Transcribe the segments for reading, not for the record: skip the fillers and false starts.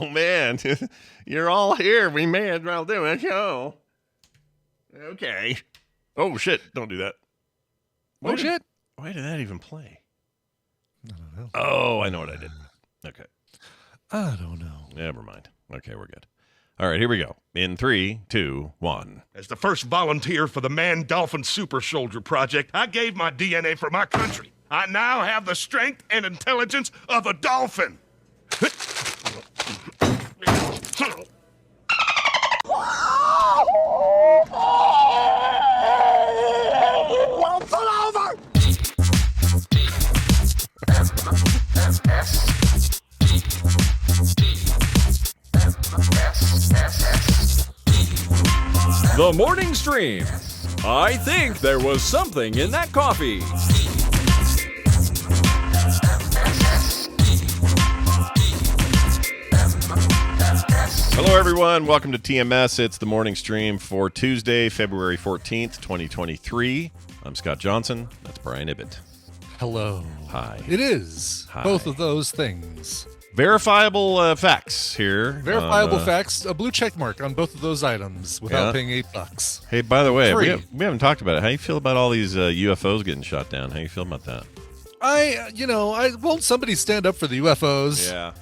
Oh, man. You're all here. We may as well do a show. Okay. Oh, shit. Don't do that. Why did that even play? I don't know. Oh, I know what I did. Okay. I don't know. Never mind. Okay, we're good. All right, here we go. In 3, 2, 1. As the first volunteer for the Man-Dolphin Super Soldier Project, I gave my DNA for my country. I now have the strength and intelligence of a dolphin. The morning stream. I think there was something in that coffee. Hello, everyone. Welcome to TMS. It's the morning stream for Tuesday, February 14th, 2023. I'm Scott Johnson. That's Brian Ibbett. Hello. Hi. It is. Hi. Both of those things. Verifiable facts here. Verifiable facts. A blue check mark on both of those items without paying $8. Hey, by the way, we Free. haven't talked about it. How you feel about all these UFOs getting shot down? How you feel about that? Won't somebody stand up for the UFOs? Yeah.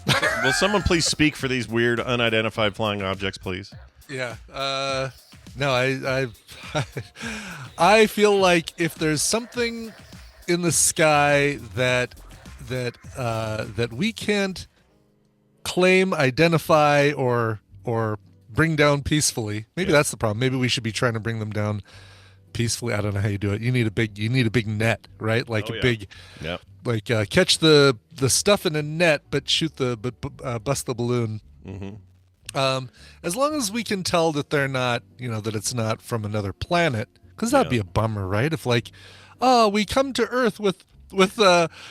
Will someone please speak for these weird unidentified flying objects, please? Yeah. No, I feel like if there's something in the sky that we can't claim, identify, or bring down peacefully, maybe that's the problem. Maybe we should be trying to bring them down peacefully. I don't know how you do it. You need a big net, right? Like big, catch the stuff in a net, but bust the balloon. Mm-hmm. As long as we can tell that they're not, that it's not from another planet, because that'd be a bummer, right? If we come to Earth with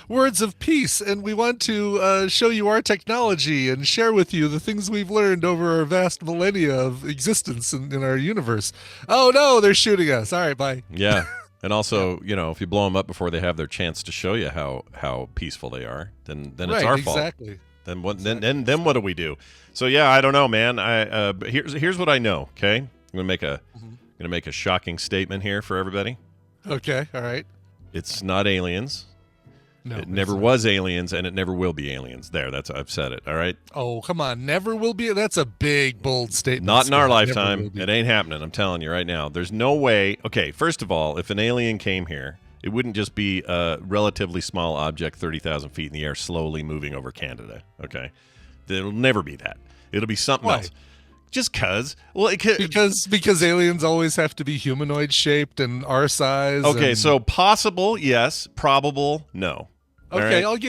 words of peace, and we want to show you our technology and share with you the things we've learned over our vast millennia of existence in our universe. Oh no, they're shooting us. All right, bye. Yeah, and also, if you blow them up before they have their chance to show you how peaceful they are, then it's our fault. Exactly. Then what? Then what do we do? So I don't know, man. Here's what I know. Okay, I'm gonna make a shocking statement here for everybody. Okay, all right. It's not aliens. No, it never was aliens, and it never will be aliens. I've said it. All right. Oh, come on, never will be. That's a big, bold statement. Not in our lifetime. It ain't happening. I'm telling you right now. There's no way. Okay, first of all, if an alien came here, it wouldn't just be a relatively small object, 30,000 feet in the air, slowly moving over Canada. Okay, it'll never be that. It'll be something else. Just because aliens always have to be humanoid shaped and our size. Okay, so possible, yes. Probable, no. Okay, right?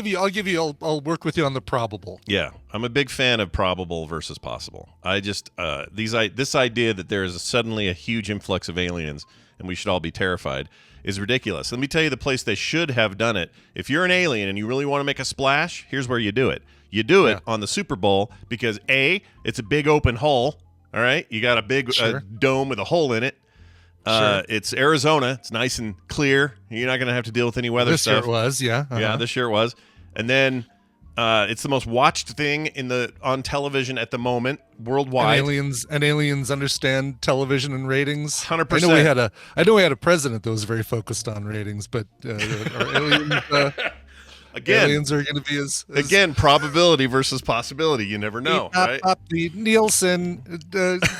I'll work with you on the probable. Yeah, I'm a big fan of probable versus possible. I just this idea that there is suddenly a huge influx of aliens and we should all be terrified is ridiculous. Let me tell you the place they should have done it. If you're an alien and you really want to make a splash, here's where you do it. You do it on the Super Bowl because A, it's a big open hole. All right, you got a big dome with a hole in it. It's Arizona. It's nice and clear. You're not going to have to deal with any weather stuff. This year it was, yeah. Uh-huh. Yeah, this year it was. And then it's the most watched thing on television at the moment worldwide. And aliens understand television and ratings. 100%. I know we had a president that was very focused on ratings, but our aliens. Aliens are going to be as probability versus possibility. You never know, right? The Nielsen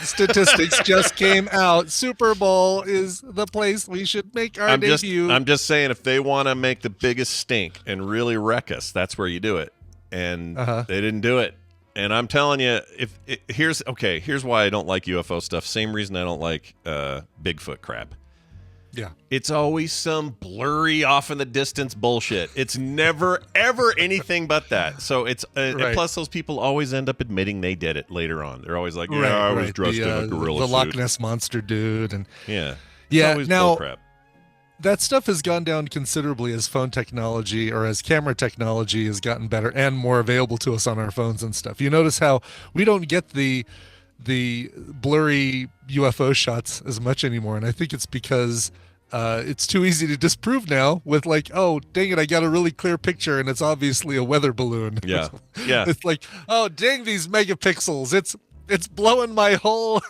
statistics just came out. Super Bowl is the place we should make our debut. I'm just saying, if they want to make the biggest stink and really wreck us, that's where you do it. And they didn't do it. And I'm telling you, here's why I don't like UFO stuff. Same reason I don't like Bigfoot crap. Yeah. It's always some blurry off in the distance bullshit. It's never, ever anything but that. So it's, and plus those people always end up admitting they did it later on. They're always like, I was dressed in a gorilla suit. The Loch Ness Monster dude. And yeah. Now, that stuff has gone down considerably as phone technology or as camera technology has gotten better and more available to us on our phones and stuff. You notice how we don't get the blurry UFO shots as much anymore. And I think it's because it's too easy to disprove now with like, oh, dang it, I got a really clear picture and it's obviously a weather balloon. Yeah. Yeah. It's like, oh, dang these megapixels. It's blowing my whole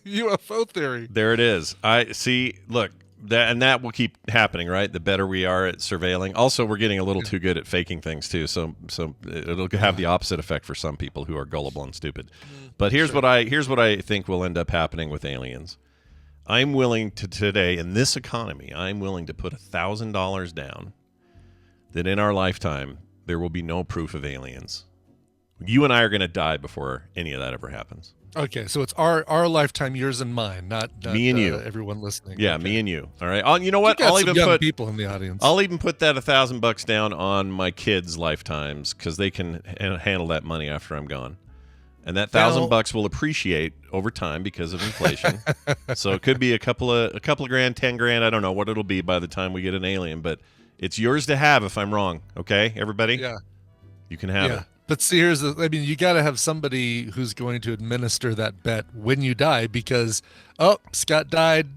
UFO theory. There it is. I see. Look, that will keep happening, right? The better we are at surveilling. Also, we're getting a little too good at faking things too. So it'll have the opposite effect for some people who are gullible and stupid. But here's what I think will end up happening with aliens. I'm willing to today in this economy. I'm willing to put $1,000 down that in our lifetime there will be no proof of aliens. You and I are going to die before any of that ever happens. Okay, so it's our lifetime, yours and mine, not me and you. Everyone listening. Yeah, okay. Me and you. All right. You know what? I'll even young put people in the audience. I'll even put that $1,000 down on my kids' lifetimes because they can handle that money after I'm gone, and that $1,000 will appreciate over time because of inflation. So it could be a couple of grand, 10 grand. I don't know what it'll be by the time we get an alien, but it's yours to have if I'm wrong. Okay, everybody. Yeah, you can have it. But see, you got to have somebody who's going to administer that bet when you die because, Scott died.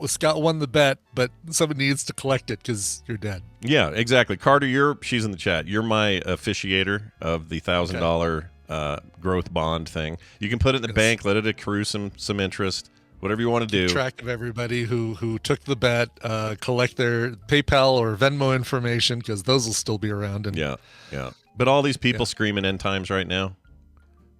Scott won the bet, but somebody needs to collect it because you're dead. Yeah, exactly. Carter, she's in the chat. You're my officiator of the $1,000 growth bond thing. You can put it in the bank, let it accrue some interest, whatever you want to do. Keep track of everybody who took the bet, collect their PayPal or Venmo information because those will still be around. And yeah. But all these people screaming end times right now,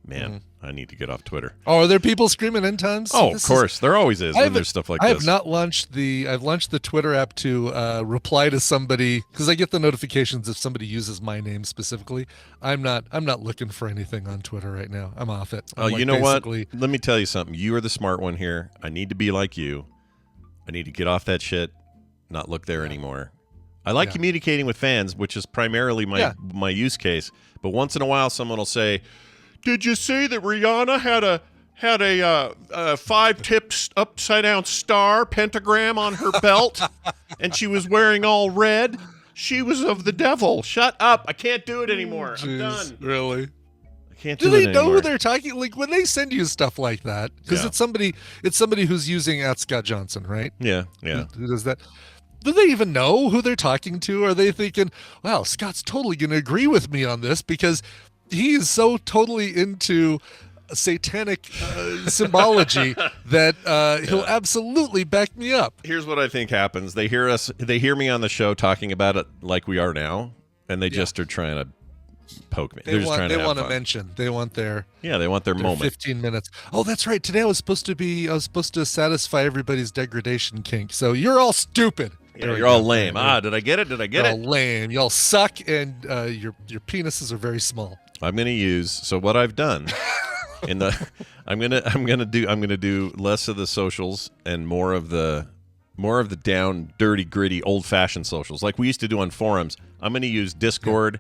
man, I need to get off Twitter. Oh, are there people screaming end times? Oh, of course. There always is when there's stuff like this. I've launched the Twitter app to reply to somebody because I get the notifications if somebody uses my name specifically. I'm not looking for anything on Twitter right now. I'm off it. You know what? Let me tell you something. You are the smart one here. I need to be like you. I need to get off that shit, not look there anymore. I like communicating with fans, which is primarily my use case. But once in a while, someone will say, "Did you see that Rihanna had a 5-tip upside down star pentagram on her belt, and she was wearing all red? She was of the devil." Shut up! I can't do it anymore. Jeez, I'm done. Really? I can't do it they know anymore. who they're talking? Like when they send you stuff like that, because it's somebody who's using @Scott Johnson, right? Yeah. Who does that? Do they even know who they're talking to? Are they thinking, wow, Scott's totally going to agree with me on this because he is so totally into satanic symbology that he'll absolutely back me up. Here's what I think happens. They hear me on the show talking about it like we are now, and they just are trying to poke me. They're just trying to have fun. Mention. They want their moment. 15 minutes. Oh, that's right. Today I was supposed to satisfy everybody's degradation kink. So you're all stupid. Yeah, you're all lame. Did I get it? You're all lame. Y'all suck, and your penises are very small. I'm going to use. So what I've done I'm gonna do less of the socials and more of the down, dirty, gritty, old-fashioned socials like we used to do on forums. I'm going to use Discord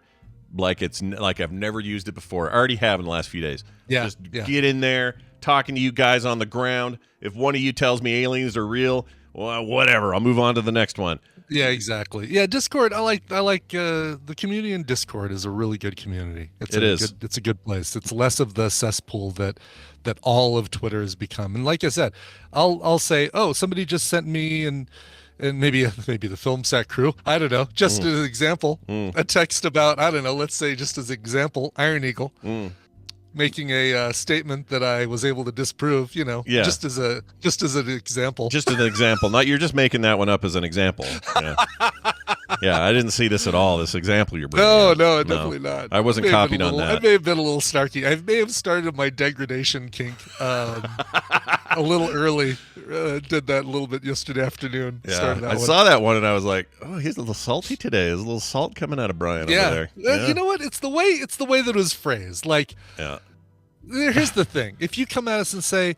like I've never used it before. I already have in the last few days. Just get in there, talking to you guys on the ground. If one of you tells me aliens are real, well, whatever. I'll move on to the next one. Yeah, exactly. Yeah, Discord. I like the community in Discord is a really good community. It's a good place. It's less of the cesspool that all of Twitter has become. And like I said, I'll say, oh, somebody just sent me and maybe the film sack crew. I don't know. Just as an example, a text about let's say just as an example, Iron Eagle. Making a statement that I was able to disprove, just as an example. Just an example. Not you're just making that one up as an example. Yeah, I didn't see this at all. This example you're bringing. No, definitely not. I wasn't copied on that. I may have been a little snarky. I may have started my degradation kink a little early. Did that a little bit yesterday afternoon. Yeah, I saw that one and I was like, oh, he's a little salty today. There's a little salt coming out of Brian over there. Yeah. You know what? It's the way that it was phrased. Like, here's the thing. If you come at us and say,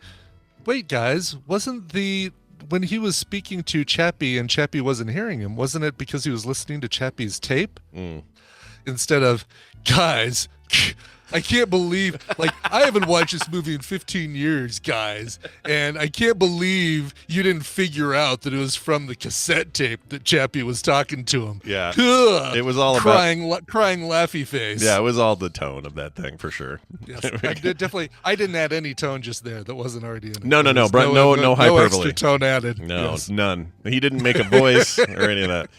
wait, guys, when he was speaking to Chappie and Chappie wasn't hearing him, wasn't it because he was listening to Chappie's tape? Instead of, guys, I can't believe, like, I haven't watched this movie in 15 years, guys, and I can't believe you didn't figure out that it was from the cassette tape that Chappie was talking to him. Yeah. Ugh, It was all crying laughy face. Yeah, it was all the tone of that thing for sure. Yes, I didn't add any tone just there that wasn't already in it. No, There's Brent, no hyperbole. extra tone added. No, Yes. none. He didn't make a voice or any of that.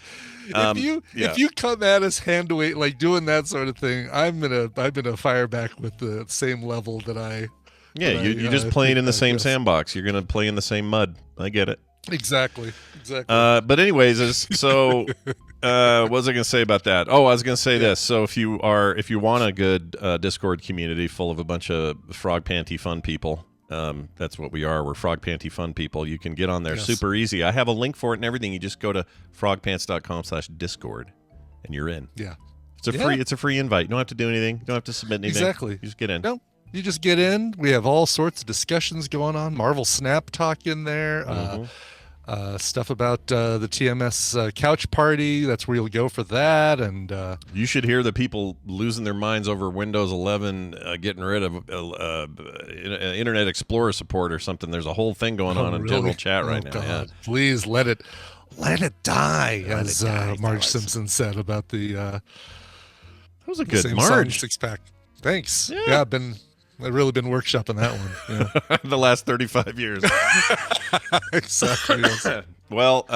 If you come at us hand away like doing that sort of thing, I'm gonna fire back with the same level that I. Yeah, that you're just playing in the same yes. sandbox. You're gonna play in the same mud. I get it. Exactly. But anyways, what was I gonna say about that? Oh, I was gonna say this. So if you want a good Discord community full of a bunch of frog panty fun people. That's what we are. We're Frog Panty Fun people. You can get on there super easy. I have a link for it and everything. You just go to frogpants.com/discord and you're in. Yeah. It's a free invite. You don't have to do anything. You don't have to submit anything. Exactly. You just get in. No, you just get in. We have all sorts of discussions going on. Marvel Snap Talk in there. Stuff about the TMS couch party. That's where you'll go for that. And you should hear the people losing their minds over Windows 11 getting rid of Internet Explorer support or something. There's a whole thing going on in general chat right now. God. Yeah. Please let it die, as Marge Simpson said about the. That was a good same Marge. Six pack. Thanks. Yeah, I've really been workshopping that one. Yeah. The last 35 years. Exactly. Yes. Well,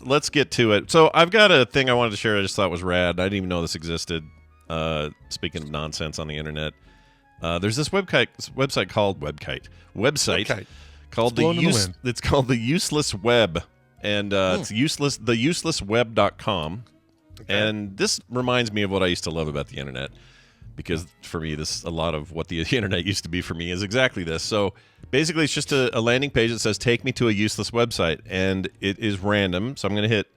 let's get to it. So I've got a thing I wanted to share I just thought was rad. I didn't even know this existed. Speaking of nonsense on the internet, there's this website called it's called the Useless Web, and it's theuselessweb.com. Okay. And this reminds me of what I used to love about the internet. Because for me, a lot of what the internet used to be for me is exactly this. So basically, it's just a landing page that says, take me to a useless website. And it is random. So I'm going to hit.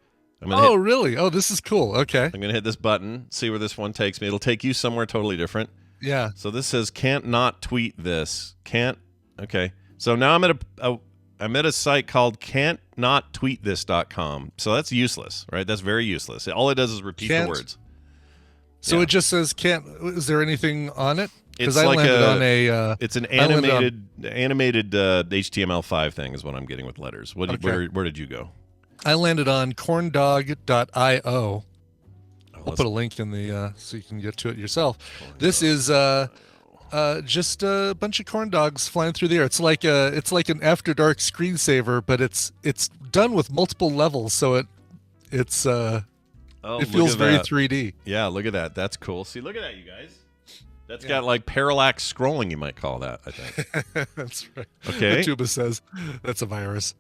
Really? Oh, this is cool. Okay. I'm going to hit this button, see where this one takes me. It'll take you somewhere totally different. Yeah. So this says, can't not tweet this. Can't. Okay. So now I'm at a site called can'tnottweetthis.com. So that's useless, right? That's very useless. All it does is repeat the words. So it just says can't. Is there anything on it? Because I landed on a. It's an animated HTML5 thing is what I'm getting with letters. Where did you go? I landed on corndog.io. I'll put a link in the so you can get to it yourself. This is just a bunch of corn dogs flying through the air. It's like an After Dark screensaver, but it's done with multiple levels, so it feels very 3D. Yeah, look at that. That's cool. See, look at that, you guys. That's got like parallax scrolling, you might call that, I think. That's right. Okay. Tuba says that's a virus.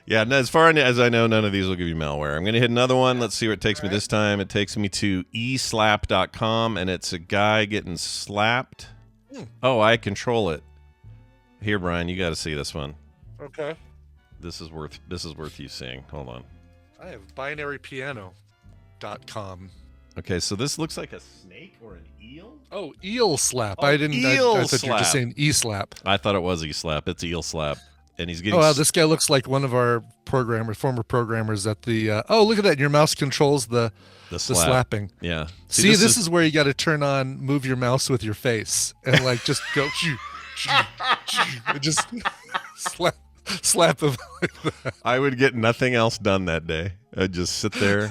Yeah, as far as I know, none of these will give you malware. I'm going to hit another one. Let's see where it takes me this time. It takes me to eslap.com, and it's a guy getting slapped. Oh, I control it. Here, Brian, you got to see this one. Okay. This is worth you seeing. Hold on. I have binarypiano.com. Okay, so this looks like a snake or an eel. Oh, eel slap. Oh, I thought you were just slap. saying e-slap. I thought it was e-slap. It's eel slap. And he's getting. Oh, wow, this guy looks like one of our former programmers at the. Oh, look at that! Your mouse controls the slapping. Yeah. See, this is where you got to move your mouse with your face and like just go, just slap them like that. I would get nothing else done that day. I'd just sit there.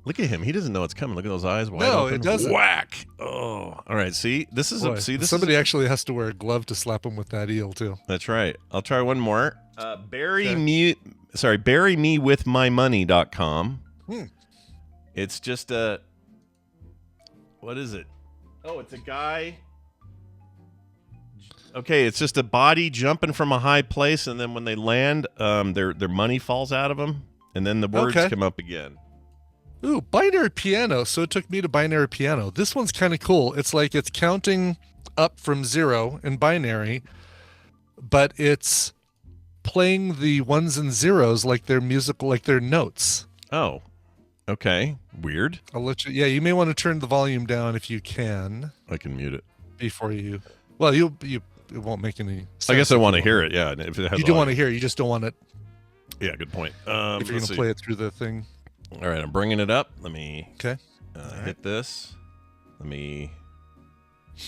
Look at him. He doesn't know it's coming. Look at those eyes wide open. No, it doesn't. Whack. Oh. All right. See, this is somebody actually has to wear a glove to slap him with that eel too. That's right. I'll try one more. Burymewithmymoney.com. It's just a. What is it? Oh, it's a guy. Okay, it's just a body jumping from a high place, and then when they land, their money falls out of them, and then the words come up again. Ooh, binary piano. So it took me to binary piano. This one's kind of cool. It's like it's counting up from 0 in binary, but it's playing the ones and zeros like they're musical, like they're notes. Oh, okay. Weird. I'll let you. Yeah, you may want to turn the volume down if you can. I can mute it before you. Well, it won't make any sense. I guess I want to hear it. Yeah, if it has you do want to hear it. You just don't want it. Yeah, good point. If you're going to play it through the thing. All right, I'm bringing it up. Let me hit this. Let me.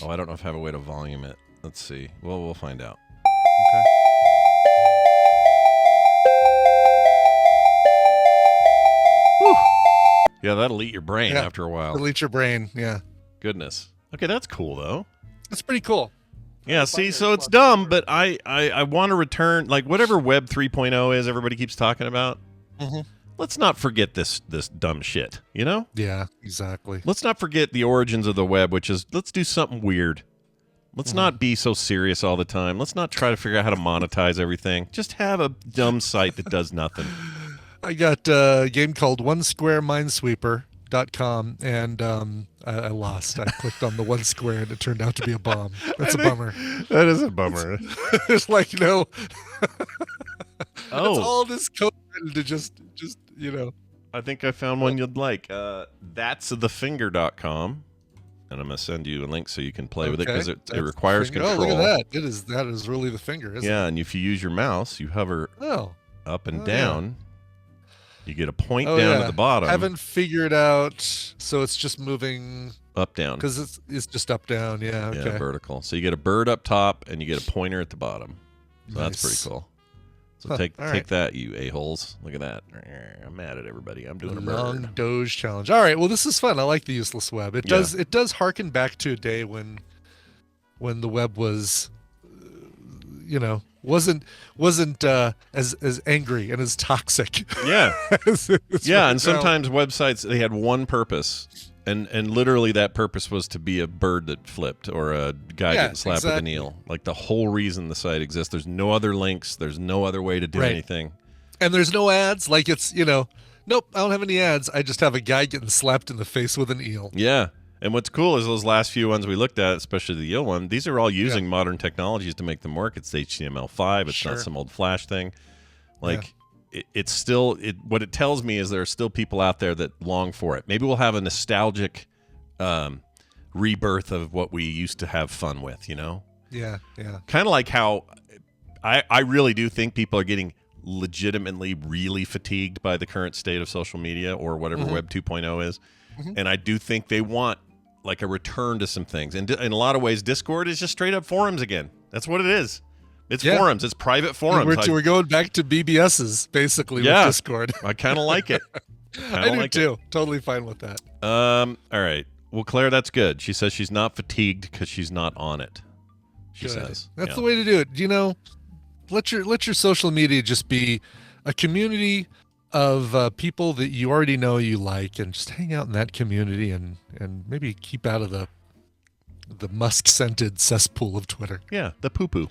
Oh, I don't know if I have a way to volume it. Let's see. Well, we'll find out. Okay. Whew. Yeah, that'll eat your brain Yeah, after a while. delete your brain. Yeah, Goodness. Okay, that's cool though. that's pretty cool. Yeah, see, so it's dumb, but I want to return, like, whatever Web 3.0 is everybody keeps talking about. Mm-hmm. Let's not forget this dumb shit, you know? Yeah, exactly. Let's not forget the origins of the web, which is let's do something weird. Let's not be so serious all the time. Let's not try to figure out how to monetize everything. Just have a dumb site that does nothing. I got a game called OneSquareMinesweeper.com, and I lost. I clicked on the one square, and it turned out to be a bomb. That's a bummer. That is a bummer. It's like, Oh. it's all this code to just I think I found one you'd like. That'sthefinger.com. And I'm going to send you a link so you can play with it because it requires control. Oh, look at that. That is really the finger, isn't it? Yeah, and if you use your mouse, you hover up and down. You get a point down at the bottom. I haven't figured out. So it's just moving up, down. Because it's just up, down. Yeah, okay. Yeah, vertical. So you get a bird up top and you get a pointer at the bottom. So that's pretty cool. So take that, you a-holes. Look at that. I'm mad at everybody. I'm doing a long bird. Doge challenge. All right. Well, this is fun. I like the useless web. It does harken back to a day when the web was, wasn't as angry and as toxic. Yeah. Yeah, and sometimes websites, they had one purpose. And literally that purpose was to be a bird that flipped or a guy getting slapped with an eel. Like the whole reason the site exists. There's no other links. There's no other way to do anything. And there's no ads. Like it's, nope, I don't have any ads. I just have a guy getting slapped in the face with an eel. Yeah. And what's cool is those last few ones we looked at, especially the eel one, these are all using modern technologies to make them work. It's HTML5. It's not some old Flash thing. Like... It's still what it tells me is there are still people out there that long for it. Maybe we'll have a nostalgic rebirth of what we used to have fun with, Yeah. Kind of like how I really do think people are getting legitimately really fatigued by the current state of social media or whatever Web 2.0 is. And I do think they want like a return to some things. And in a lot of ways, Discord is just straight up forums again. That's what it is. It's forums. It's private forums. We're going back to BBS's basically with Discord. I kind of like it. I do too. Totally fine with that. All right. Well, Claire, that's good. She says she's not fatigued because she's not on it. She says that's the way to do it. Let your social media just be a community of people that you already know you like, and just hang out in that community, and maybe keep out of the musk scented cesspool of Twitter. Yeah, the poo poo.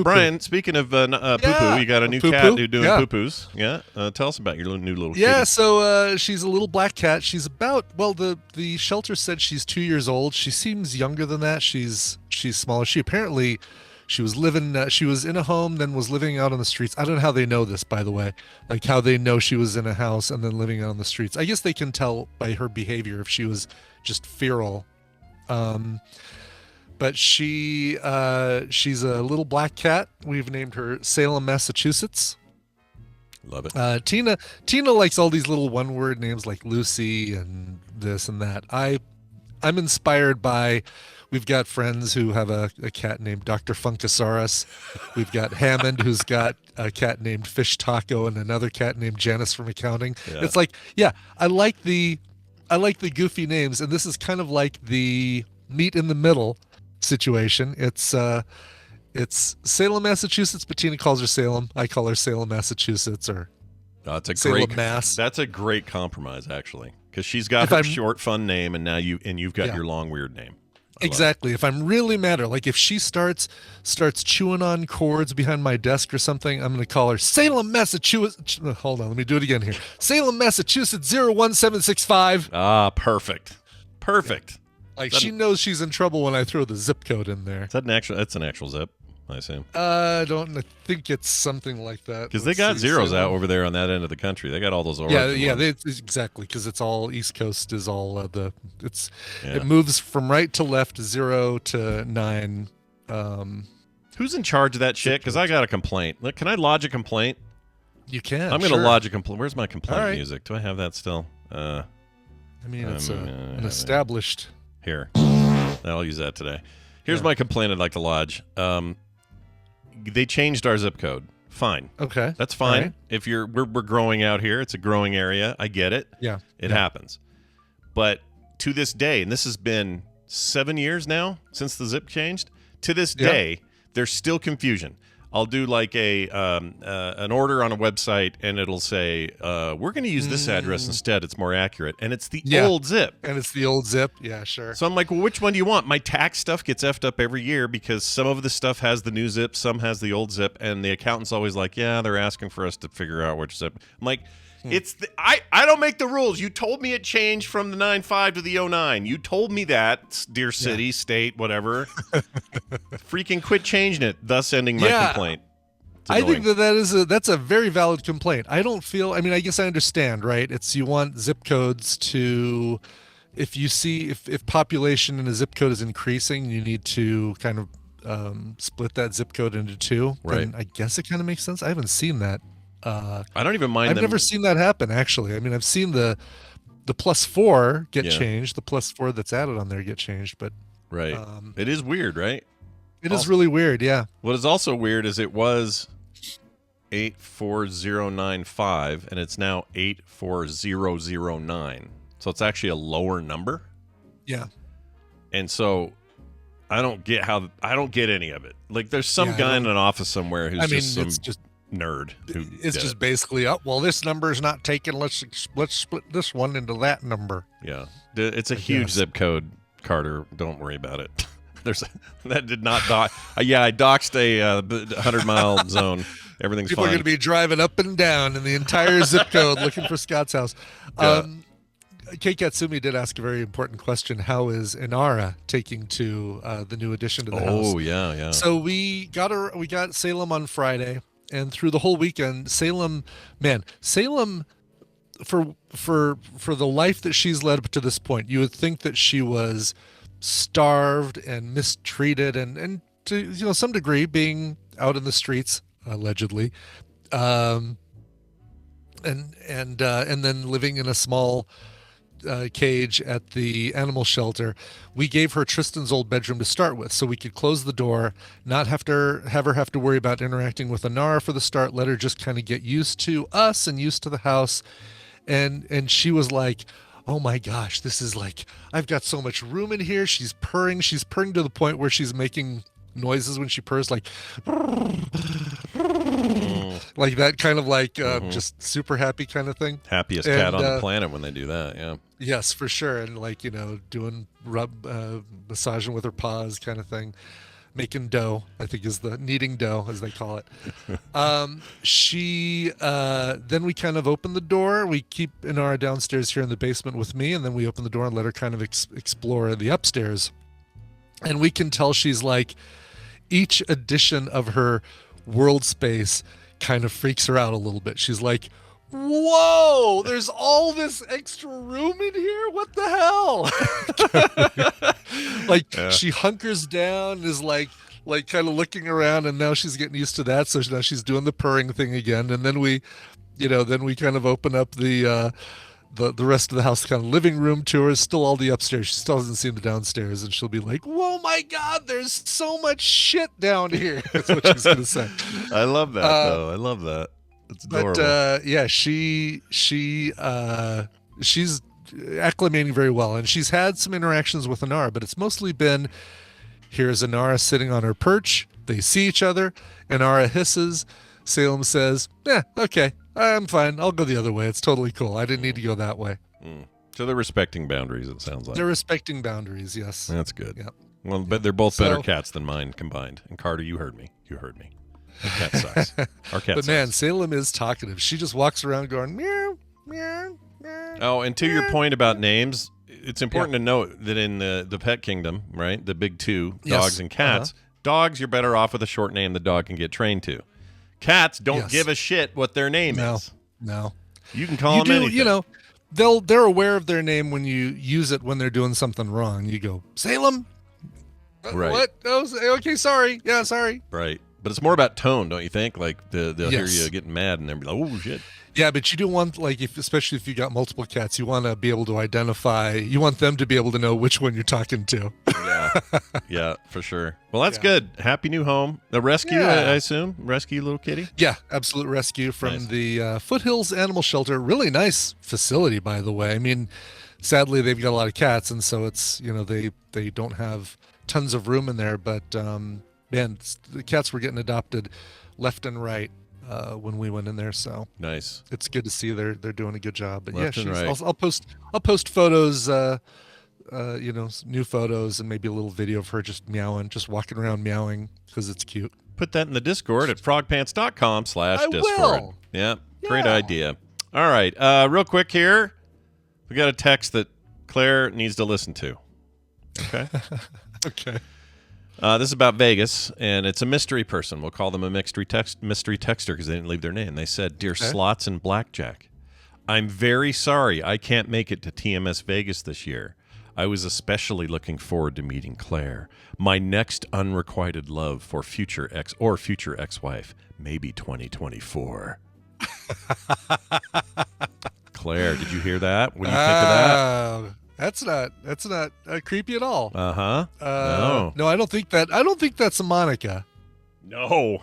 Brian, speaking of poo-poo, you got a new cat who's doing poo-poos. Yeah. Tell us about your new little kitty. Yeah, so she's a little black cat. She's about, the shelter said she's 2 years old. She seems younger than that. She's smaller. She was living, she was in a home, then was living out on the streets. I don't know how they know this, by the way, like how they know she was in a house and then living out on the streets. I guess they can tell by her behavior if she was just feral. But she's a little black cat. We've named her Salem, Massachusetts. Love it. Tina likes all these little one-word names like Lucy and this and that. I'm inspired by. We've got friends who have a cat named Dr. Funkasaurus. We've got Hammond, who's got a cat named Fish Taco, and another cat named Janice from accounting. Yeah. It's like, I like the goofy names, and this is kind of like the meet in the middle situation. It's Salem, Massachusetts, but Tina calls her Salem. I call her Salem, Massachusetts, or Salem, Mass. That's a great compromise, actually, because she's got her short, fun name, and now you've got your long, weird name. Exactly. If I'm really mad at her, like if she starts chewing on cords behind my desk or something, I'm going to call her Salem, Massachusetts. Hold on, let me do it again here. Salem, Massachusetts 01765. Ah, perfect. Like she knows she's in trouble when I throw the zip code in there. Is that an actual? That's an actual zip, I assume. I think it's something like that. Because they got zeros out over there on that end of the country. They got all those. Exactly. Because it's all East Coast is all it moves from right to left, 0 to 9. Who's in charge of that shit? Because I got a complaint. Look, can I lodge a complaint? You can. I'm going to lodge a complaint. Where's my complaint music? Do I have that still? I mean, it's an established Here. I'll use that today. Here's my complaint I'd like to lodge. They changed our zip code. Fine. Okay. That's fine. Right. If we're growing out here, it's a growing area. I get it. Yeah. It happens. But to this day, and this has been 7 years now since the zip changed, to this day, there's still confusion. I'll do like an order on a website, and it'll say, we're going to use this address instead. It's more accurate. And it's the old zip. And it's the old zip. Yeah, sure. So I'm like, well, which one do you want? My tax stuff gets effed up every year because some of the stuff has the new zip, some has the old zip, and the accountant's always like, yeah, they're asking for us to figure out which zip. I'm like, I don't make the rules. You told me it changed from the 9.5 to the 09. You told me that, dear city, state, whatever. Freaking quit changing it, thus ending my complaint. I think that's a very valid complaint. I don't feel, I mean, I guess I understand, right? It's you want zip codes to, if you see, if population in a zip code is increasing, you need to kind of split that zip code into two. Right. And I guess it kind of makes sense. I haven't seen that. I don't even mind. I've never seen that happen, actually. I mean, I've seen the +4 get changed, the +4 that's added on there get changed, but right. It is weird, right? It is really weird, yeah. What is also weird is it was 84095 and it's now 84009. So it's actually a lower number. Yeah. And so I don't get any of it. Like there's some guy in an office somewhere who's just some nerd. It's just basically, well, this number is not taken. Let's split this one into that number. Yeah. It's a huge zip code, Carter. Don't worry about it. That did not dock. I doxed a 100-mile zone. Everything's People fine. are going to be driving up and down in the entire zip code looking for Scott's house. Kei Katsumi did ask a very important question. How is Inara taking to the new addition to the house? Oh, yeah. So we got Salem on Friday, and through the whole weekend, Salem, for the life that she's led up to this point, you would think that she was starved and mistreated and to some degree being out in the streets allegedly, and then living in a small cage at the animal shelter. We gave her Tristan's old bedroom to start with, so we could close the door, not have her have to worry about interacting with Inara for the start. Let her just kind of get used to us and used to the house, and she was like, oh my gosh, this is like, I've got so much room in here. She's purring to the point where she's making noises when she purrs, like like that kind of like just super happy kind of thing. Happiest cat on the planet when they do that. Yeah. Yes, for sure. And like, doing massaging with her paws kind of thing. Making dough, I think is the kneading dough as they call it. She then we kind of open the door. We keep Inara downstairs here in the basement with me, and then we open the door and let her kind of explore the upstairs. And we can tell she's like, each addition of her world space kind of freaks her out a little bit. She's like, whoa, there's all this extra room in here? What the hell? She hunkers down and is like kind of looking around, and now she's getting used to that. So now she's doing the purring thing again. And then we kind of open up the rest of the house, kind of living room to her. Still all the upstairs. She still hasn't seen the downstairs, and she'll be like, whoa, my God, there's so much shit down here. That's what she's going to say. I love that, though. I love that. It's adorable. But she's acclimating very well, and she's had some interactions with Inara, but it's mostly been, here's Inara sitting on her perch. They see each other. Inara hisses. Salem says, okay, I'm fine. I'll go the other way. It's totally cool. I didn't need to go that way. So they're respecting boundaries, it sounds like. They're respecting boundaries, yes. That's good. Yep. Well, but they're both better cats than mine combined. And Carter, you heard me. Our cat sucks. Our cat But sucks. man, Salem is talkative. She just walks around going, meow, meow, meow. Oh, and to your point about names, it's important to note that in the pet kingdom, right, the big two, dogs and cats, dogs, you're better off with a short name the dog can get trained to. Cats don't give a shit what their name is. No. You can call them anything. They're aware of their name when you use it when they're doing something wrong. You go, Salem? Right. What? Oh, okay, sorry. Yeah, sorry. Right. But it's more about tone, don't you think? Like they'll hear Yes. you getting mad and then be like, "Oh shit!" Yeah, but you do want, like, especially if you got multiple cats, you want to be able to identify. You want them to be able to know which one you're talking to. Yeah, for sure. Well, that's Yeah. good. Happy new home. The rescue, Yeah. I assume. Rescue little kitty. Yeah, absolute rescue from Nice. the Foothills Animal Shelter. Really nice facility, by the way. I mean, sadly, they've got a lot of cats, and so it's, they don't have tons of room in there. But man, the cats were getting adopted left and right when we went in there. So Nice. it's good to see they're doing a good job. But Left yeah, and right. I'll post photos. New photos and maybe a little video of her just meowing, just walking around meowing because it's cute. Put that in the Discord at frogpants.com/Discord. will. Yeah, great Yeah. idea. All right, real quick here. We got a text that Claire needs to listen to. Okay. Okay. This is about Vegas, and it's a mystery person. We'll call them a mystery texter because they didn't leave their name. They said, "Dear Slots and Blackjack, I'm very sorry I can't make it to TMS Vegas this year. I was especially looking forward to meeting Claire, my next unrequited love for future ex-wife, maybe 2024." Claire, did you hear that? What do you think of that? That's not creepy at all. Uh-huh. No. No, I don't think that's a Monica. No.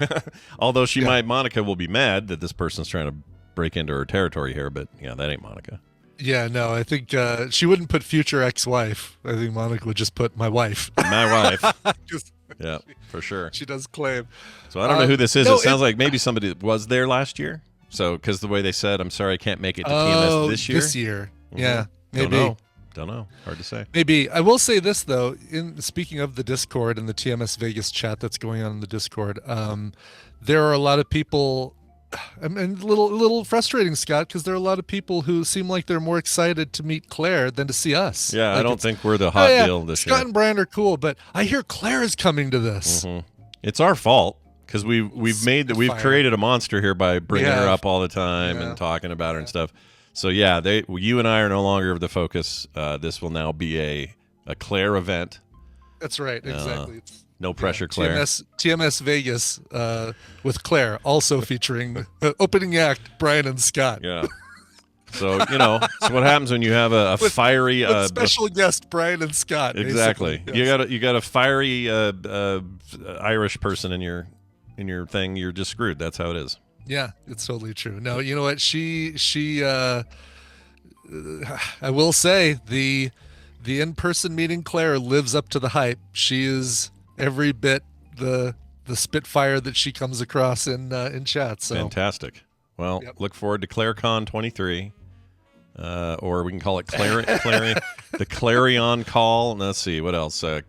Although Monica will be mad that this person's trying to break into her territory here, but yeah, that ain't Monica. Yeah, no, I think she wouldn't put future ex-wife. I think Monica would just put my wife. My wife. Just- Yeah, for sure. She does claim. So I don't know who this is. no, it sounds like maybe somebody that was there last year. So, because the way they said, "I'm sorry, I can't make it to TMS this year." This year. Mhm. Yeah, maybe. Don't know. Hard to say. Maybe. I will say this, though. Speaking of the Discord and the TMS Vegas chat that's going on in the Discord, there are a lot of people. I mean, a little frustrating, Scott, because there are a lot of people who seem like they're more excited to meet Claire than to see us. Yeah, Like I don't it's, think we're the hot yeah, deal this Scott year. and Brian are cool, but I hear Claire is coming to this. It's our fault because we've Spitfire. created a monster here by bringing her have. up all the time Yeah. and talking about her and stuff. So yeah, you and I are no longer the focus. This will now be a Claire event. That's right. Exactly. It's, No pressure, Claire. TMS Vegas with Claire, also featuring opening act Brian and Scott. Yeah. So so what happens when you have a fiery With special guest Brian and Scott. exactly. basically. Yes. You got a fiery Irish person in your thing. You're just screwed. That's how it is. Yeah, it's totally true. No, you know what? She I will say the in-person meeting Claire lives up to the hype. She is every bit the Spitfire that she comes across in chat. So Fantastic. Well, Yep. look forward to ClaireCon 23. Or we can call it the Clarion Call. And let's see, what else? Claire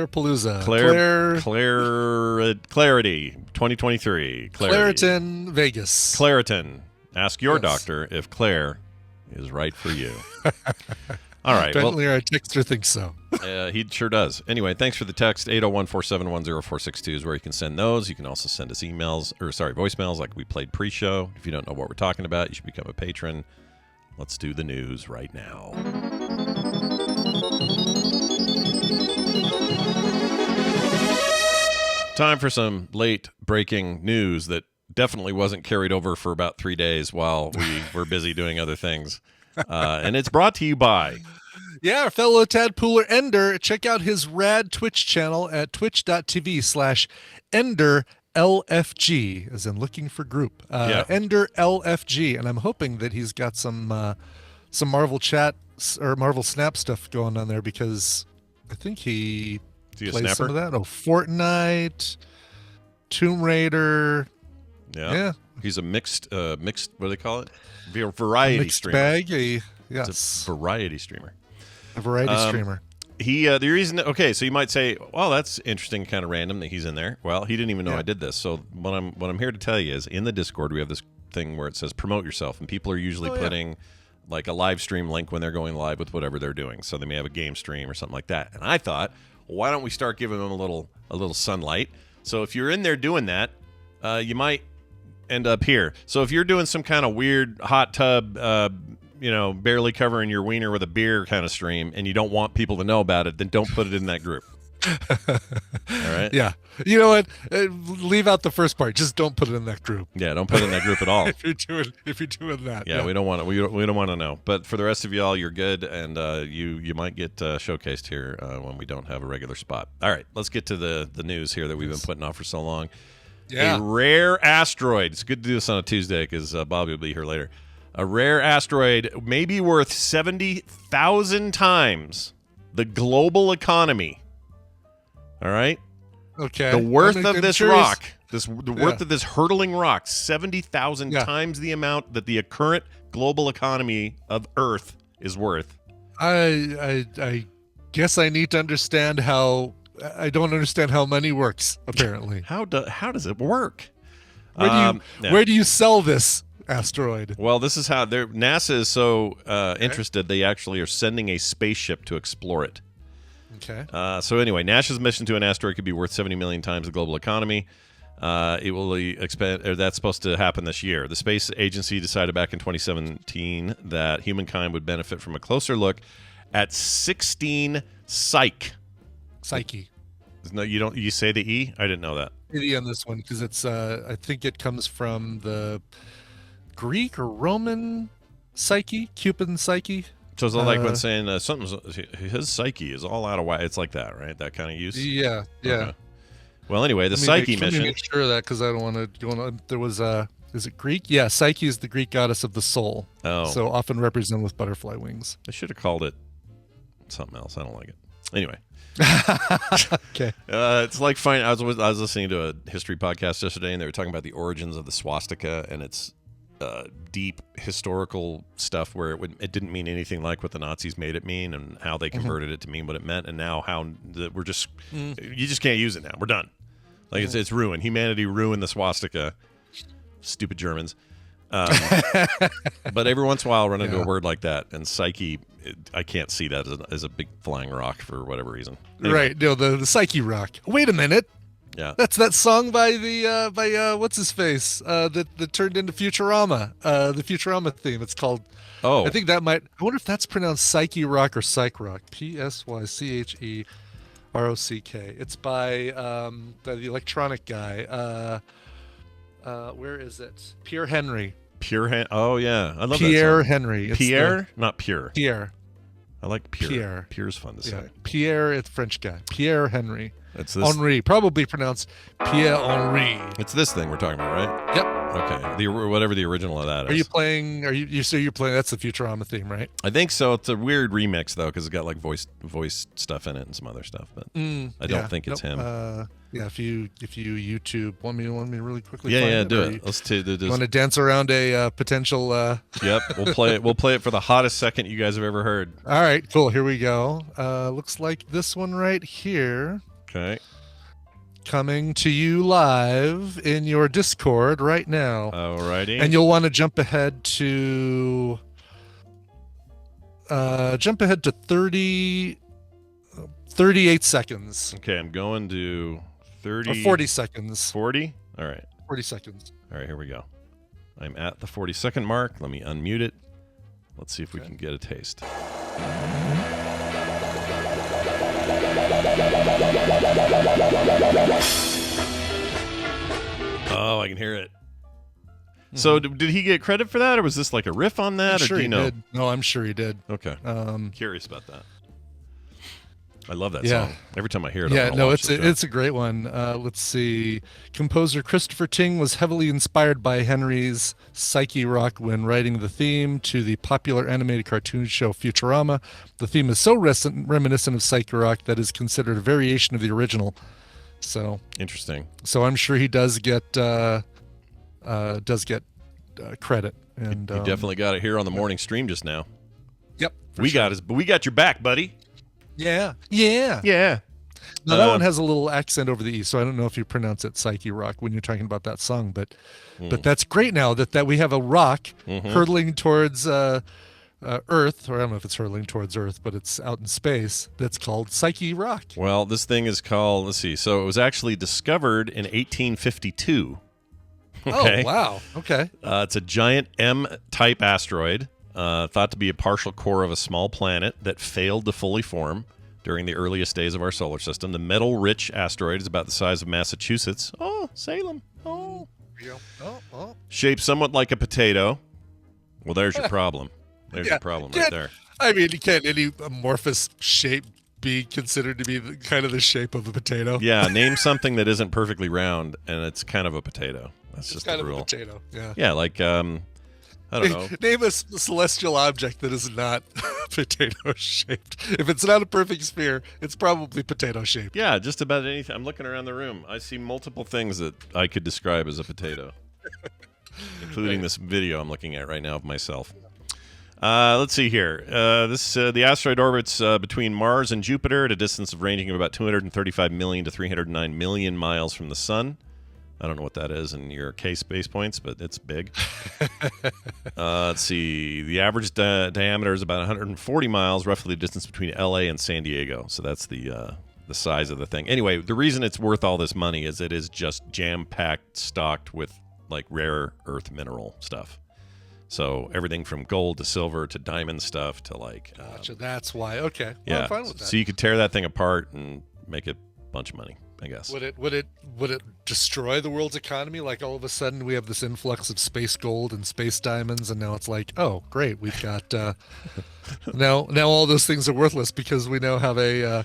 Palooza. Clarity 2023. Claritin Vegas. Claritin. Ask your Yes. doctor if Claire is right for you. All right. Apparently our texter thinks so. He sure does. Anyway, thanks for the text. 801-471-0462 is where you can send those. You can also send us voicemails like we played pre-show. If you don't know what we're talking about, you should become a patron. Let's do the news right now. Time for some late breaking news that definitely wasn't carried over for about 3 days while we were busy doing other things. And it's brought to you by... Yeah, our fellow tadpooler Ender. Check out his rad Twitch channel at twitch.tv/EnderLFG, as in looking for group. Ender LFG, and I'm hoping that he's got some Marvel chat or Marvel Snap stuff going on there because I think he Is he a plays snapper? some of that. Oh, Fortnite, Tomb Raider. Yeah. He's a mixed, what do they call it? Variety Mixed streamer. bag. It's Yes, a variety streamer. a variety streamer. The reason, okay, so you might say, well, that's interesting, kind of random that he's in there. Well, he didn't even know Yeah. I did this. So what I'm here to tell you is, in the Discord, we have this thing where it says promote yourself, and people are usually putting like a live stream link when they're going live with whatever they're doing. So they may have a game stream or something like that. And I thought, well, why don't we start giving them a little sunlight? So if you're in there doing that, you might end up here. So if you're doing some kind of weird hot tub, barely covering your wiener with a beer kind of stream, and you don't want people to know about it, then don't put it in that group. All right. Yeah. You know what? Leave out the first part. Just don't put it in that group. Yeah, don't put it in that group at all. If you're doing that. Yeah, we don't want to. We don't want to know. But for the rest of y'all, you're good, and you might get showcased here when we don't have a regular spot. All right, let's get to the news here that we've been putting off for so long. Yeah. A rare asteroid. It's good to do this on a Tuesday because Bobby will be here later. A rare asteroid may be worth 70,000 times the global economy. All right. Okay. The worth of I'm this curious. rock, the worth of this hurtling rock, 70,000 times the amount that the current global economy of Earth is worth. I guess I need to understand how. I don't understand how money works. Apparently, How does it work? where do you sell this asteroid? Well, this is how NASA is so interested. They actually are sending a spaceship to explore it. Okay. So anyway, NASA's mission to an asteroid could be worth 70 million times the global economy. It will expand. Or that's supposed to happen this year. The space agency decided back in 2017 that humankind would benefit from a closer look at 16 Psyche. No, you don't. You say the E? I didn't know that. On this one because it's. I think it comes from the Greek or Roman psyche, Cupid's psyche. So it's like when saying his psyche is all out of whack. It's like that, right? That kind of use. Yeah. Okay. Well, anyway, the Let Psyche me mission. make sure of that because I don't want to go on. There was is it Greek? Yeah, Psyche is the Greek goddess of the soul. Oh. So often represented with butterfly wings. I should have called it something else. I don't like it. Anyway. Okay. It's like fine. I was listening to a history podcast yesterday, and they were talking about the origins of the swastika and its deep historical stuff, where it didn't mean anything like what the Nazis made it mean, and how they converted it to mean what it meant, and now how we're just you just can't use it now. We're done. Like it's ruined. Humanity ruined the swastika. Stupid Germans. But every once in a while, I'll run into a word like that, and Psyche. I can't see that as a big flying rock for whatever reason. Anyway. Right. No, the Psyche rock. Wait a minute. Yeah. That's that song by the what's his face that turned into Futurama. The Futurama theme. It's called. Oh. I think that might. I wonder if that's pronounced Psyche Rock or Psych Rock. Psycherock. It's by the electronic guy. Where is it? Pierre Henry. Oh yeah, I love Pierre that song. Henry. It's Pierre, not Pure. Pierre. I like Pure. Pierre. Pure's fun to say. Pierre, it's French guy. Pierre Henry. It's this. Henri, probably pronounced Pierre Henry. It's this thing we're talking about, right? Yep. Okay. Whatever the original of that is. Are you playing? So you're playing? That's the Futurama theme, right? I think so. It's a weird remix though, because it's got like voice stuff in it and some other stuff, but I don't think it's him. Yeah. If you YouTube, want me to really quickly? Yeah. Do it. Let's do this. You want to dance around a potential? Yep. We'll play it. We'll play it for the hottest second you guys have ever heard. All right. Cool. Here we go. Looks like this one right here. Okay. Coming to you live in your Discord right now. Alrighty. And you'll want to jump ahead to 38 seconds. Okay, I'm going to 30 or 40 seconds. 40? All right. 40 seconds. All right, here we go. I'm at the 40-second mark. Let me unmute it. Let's see if we can get a taste. Oh, I can hear it. So did he get credit for that, or was this like a riff on that, I'm sure or do you know? Did. No, I'm sure he did. Okay. Curious about that. I love that Yeah. song. Every time I hear it, Yeah, no, it's it's a great one. Let's see. Composer Christopher Ting was heavily inspired by Henry's Psyche Rock when writing the theme to the popular animated cartoon show Futurama. The theme is so reminiscent of Psyche Rock that is considered a variation of the original. So interesting. So I'm sure he does get credit. And you definitely got it here on the morning stream just now. Yep. We got your back, buddy. Yeah. Now that one has a little accent over the E, so I don't know if you pronounce it Psyche Rock when you're talking about that song, but that's great now that we have a rock hurtling towards Earth, or I don't know if it's hurtling towards Earth, but it's out in space. That's called Psyche Rock. Well, this thing is called. Let's see. So it was actually discovered in 1852. Okay. Oh wow. Okay. It's a giant M-type asteroid. Thought to be a partial core of a small planet that failed to fully form. during the earliest days of our solar system. The metal-rich asteroid is about the size of Massachusetts. Oh, Salem. Oh. Shaped somewhat like a potato. Well, there's your problem. There's your problem right there. I mean, can't any amorphous shape be considered to be kind of the shape of a potato? Yeah, name something that isn't perfectly round, and it's kind of a potato. That's just kind the of rule. a potato. Yeah. Yeah, like I don't know. Name a celestial object that is not potato shaped. If it's not a perfect sphere, it's probably potato shaped. Yeah, just about anything. I'm looking around the room. I see multiple things that I could describe as a potato, including this video I'm looking at right now of myself. Let's see here. The asteroid orbits between Mars and Jupiter at a distance of ranging of about 235 million to 309 million miles from the Sun. I don't know what that is in your K space points, but it's big. Let's see. The average diameter is about 140 miles, roughly the distance between L.A. and San Diego. So that's the size of the thing. Anyway, the reason it's worth all this money is it is just jam-packed, stocked with like rare earth mineral stuff. So everything from gold to silver to diamond stuff to like. Gotcha. That's why. Okay. Yeah. Well, I'm fine with that. So you could tear that thing apart and make a bunch of money, I guess. Would it destroy the world's economy? Like all of a sudden we have this influx of space gold and space diamonds, and now it's like, oh, great, we've got now all those things are worthless because we now have a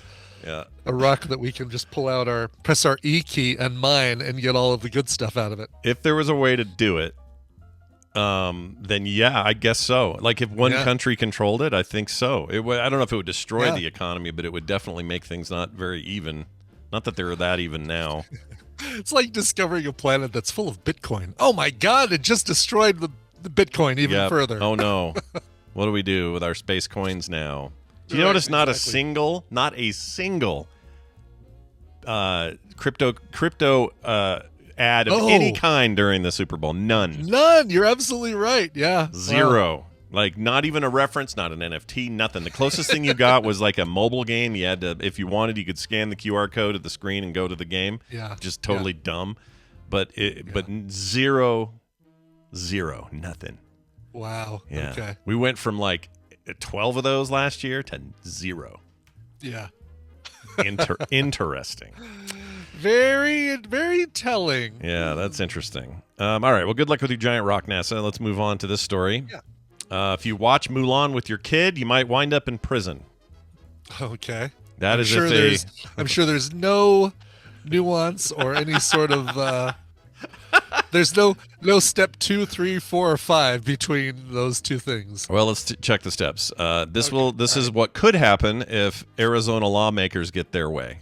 rock that we can just press our E key and mine and get all of the good stuff out of it. If there was a way to do it, then yeah, I guess so. Like if one country controlled it, I think so. I don't know if it would destroy the economy, but it would definitely make things not very even. Not that they're that even now. It's like discovering a planet that's full of Bitcoin. Oh my God, it just destroyed the Bitcoin even further. Oh no. What do we do with our space coins now? Do you notice not a single crypto ad of any kind during the Super Bowl? None. You're absolutely right. Yeah. Zero. Wow. Like not even a reference, not an NFT, nothing. The closest thing you got was like a mobile game. You had to, if you wanted, you could scan the QR code at the screen and go to the game. Yeah. Just totally dumb. But zero, nothing. Wow. Yeah. Okay. We went from like 12 of those last year to 0. Yeah. Interesting. Very, very telling. Yeah, that's interesting. All right. Well, good luck with your giant rock, NASA. Let's move on to this story. Yeah. If you watch Mulan with your kid, you might wind up in prison. Okay. I'm sure there's no nuance or any sort of. There's no step 2, 3, 4, or 5 between those two things. Well, let's check the steps. This is what could happen if Arizona lawmakers get their way.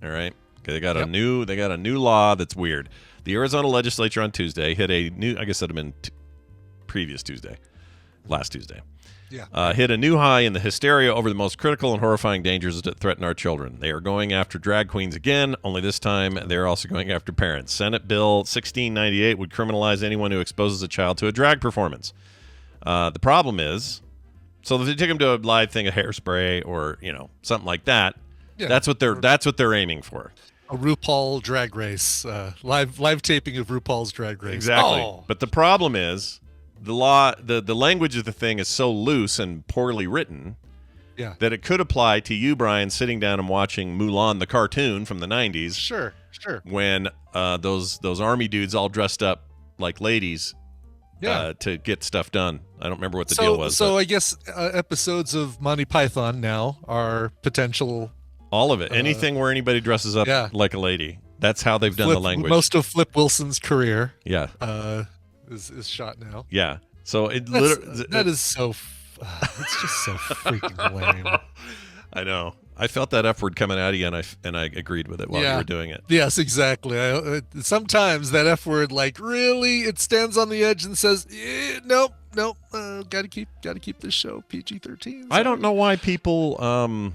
All right. Okay, they got a new law that's weird. The Arizona legislature on Tuesday hit a new. I guess that'd have been last Tuesday. Yeah. Hit a new high in the hysteria over the most critical and horrifying dangers that threaten our children. They are going after drag queens again, only this time they're also going after parents. Senate Bill 1698 would criminalize anyone who exposes a child to a drag performance. The problem is, so if they take them to a live thing of hairspray or something like that, that's what they're aiming for. A RuPaul Drag Race, live taping of RuPaul's Drag Race. Exactly. Oh. But the problem is, the law, the language of the thing is so loose and poorly written that it could apply to you, Brian, sitting down and watching Mulan, the cartoon from the 90s. Sure. When those army dudes all dressed up like ladies to get stuff done. I don't remember what the deal was. So I guess episodes of Monty Python now are potential. All of it. Anything where anybody dresses up like a lady. That's how they've done the language. Most of Flip Wilson's career. Yeah. Is shot now. Yeah. So that is so. It's just so freaking lame. I know. I felt that F word coming out of you, and I agreed with it while you were doing it. Yes, exactly. Sometimes that F word, like, really, it stands on the edge and says, nope. Got to keep this show PG-13. I don't know why people. And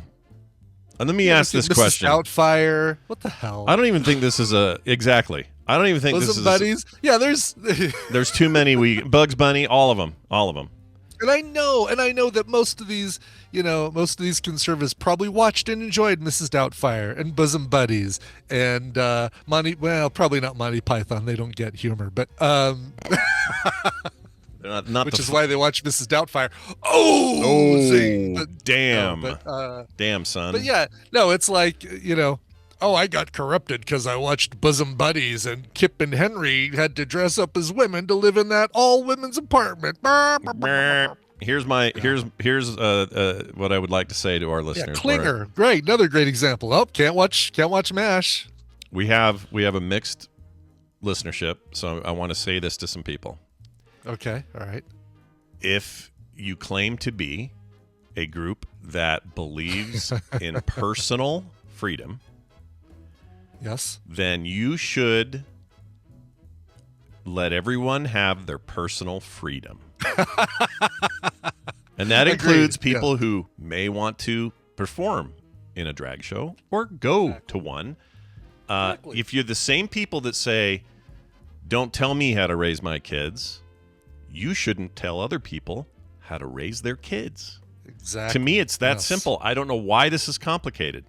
let me ask this question. Mrs. Doubtfire. What the hell? I don't even think this is exactly. I don't even think this is. Buddies. Yeah, there's too many. Bugs Bunny, all of them. And I know that most of these conservatives probably watched and enjoyed Mrs. Doubtfire and Bosom Buddies and probably not Monty Python. They don't get humor, but Not which the is why they watch Mrs. Doubtfire. Oh, zing. But, damn. Damn, son. But yeah, no, it's like, oh, I got corrupted because I watched Bosom Buddies and Kip and Henry had to dress up as women to live in that all women's apartment. Here's what I would like to say to our Yeah, listeners. Klinger, great, another great example. Oh, can't watch MASH. We have a mixed listenership, so I want to say this to some people. Okay, all right. If you claim to be a group that believes in personal freedom, yes, then you should let everyone have their personal freedom. And that includes people who may want to perform in a drag show or go to one. If you're the same people that say, don't tell me how to raise my kids, you shouldn't tell other people how to raise their kids. Exactly. To me, it's that simple. I don't know why this is complicated.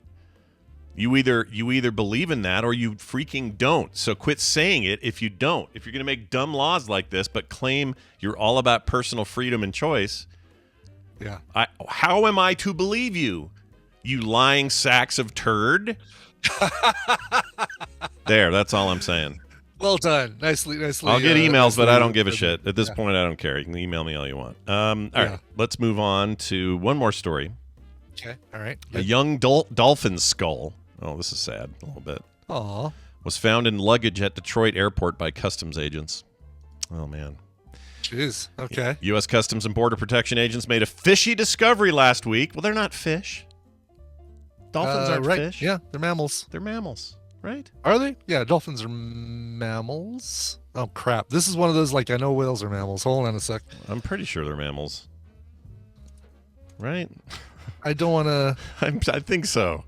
You either believe in that or you freaking don't. So quit saying it if you don't. If you're going to make dumb laws like this but claim you're all about personal freedom and choice, how am I to believe you? You lying sacks of turd? There, that's all I'm saying. Well done. Nicely. I'll get emails, but I don't give a shit. At this point, I don't care. You can email me all you want. All right, let's move on to one more story. Okay, all right. A young dolphin skull. Oh, this is sad a little bit. Aw. Was found in luggage at Detroit airport by customs agents. Oh, man. Jeez. Okay. U.S. Customs and Border Protection agents made a fishy discovery last week. Well, they're not fish. Dolphins aren't fish. Yeah, they're mammals. They're mammals, right? Are they? Yeah, dolphins are mammals. Oh, crap. This is one of those, like, I know whales are mammals. Hold on a sec. I'm pretty sure they're mammals. Right? I don't want to... I think so.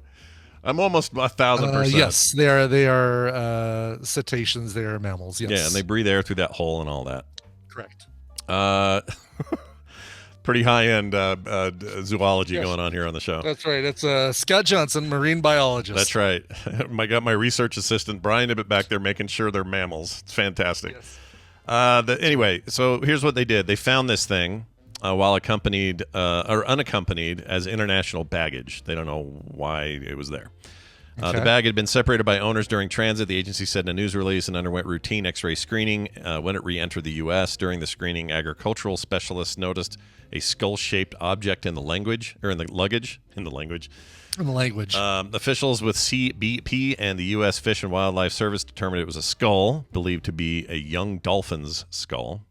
I'm almost 1,000%. Yes, they are cetaceans. They are mammals, yes. Yeah, and they breathe air through that hole and all that. Correct. Pretty high-end zoology going on here on the show. That's right. It's Scott Johnson, marine biologist. That's right. I got my research assistant, Brian Ibbett, back there making sure they're mammals. It's fantastic. Yes. Anyway, so here's what they did. They found this thing while accompanied or unaccompanied as international baggage. They don't know why it was there. The bag had been separated by owners during transit, the agency said in a news release, and underwent routine X-ray screening when it re-entered the U.S. During the screening, agricultural specialists noticed a skull-shaped object in the luggage. Officials with CBP and the U.S. Fish and Wildlife Service determined it was a skull, believed to be a young dolphin's skull.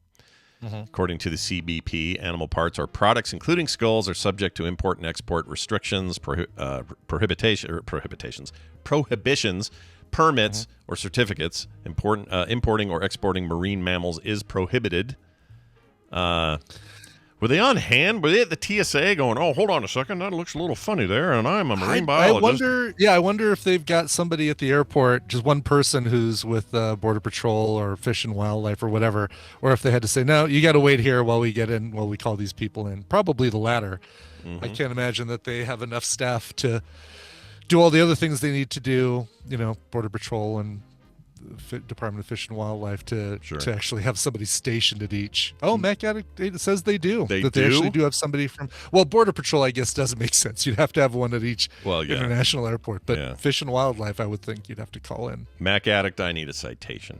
According to the CBP, animal parts or products, including skulls, are subject to import and export restrictions, prohibitions, permits, or certificates. Importing or exporting marine mammals is prohibited. Were they on hand? Were they at the TSA going, oh, hold on a second, that looks a little funny there, and I'm a marine biologist? I wonder if they've got somebody at the airport, just one person who's with Border Patrol or Fish and Wildlife or whatever, or if they had to say, no, you got to wait here while we call these people in. Probably the latter. I can't imagine that they have enough staff to do all the other things they need to do, Border Patrol and Department of Fish and Wildlife to actually have somebody stationed at each. Oh, Mac Addict says they do. They actually do have somebody from. Well, Border Patrol, I guess, doesn't make sense. You'd have to have one at each international airport. But Fish and Wildlife, I would think you'd have to call in. Mac Addict, I need a citation.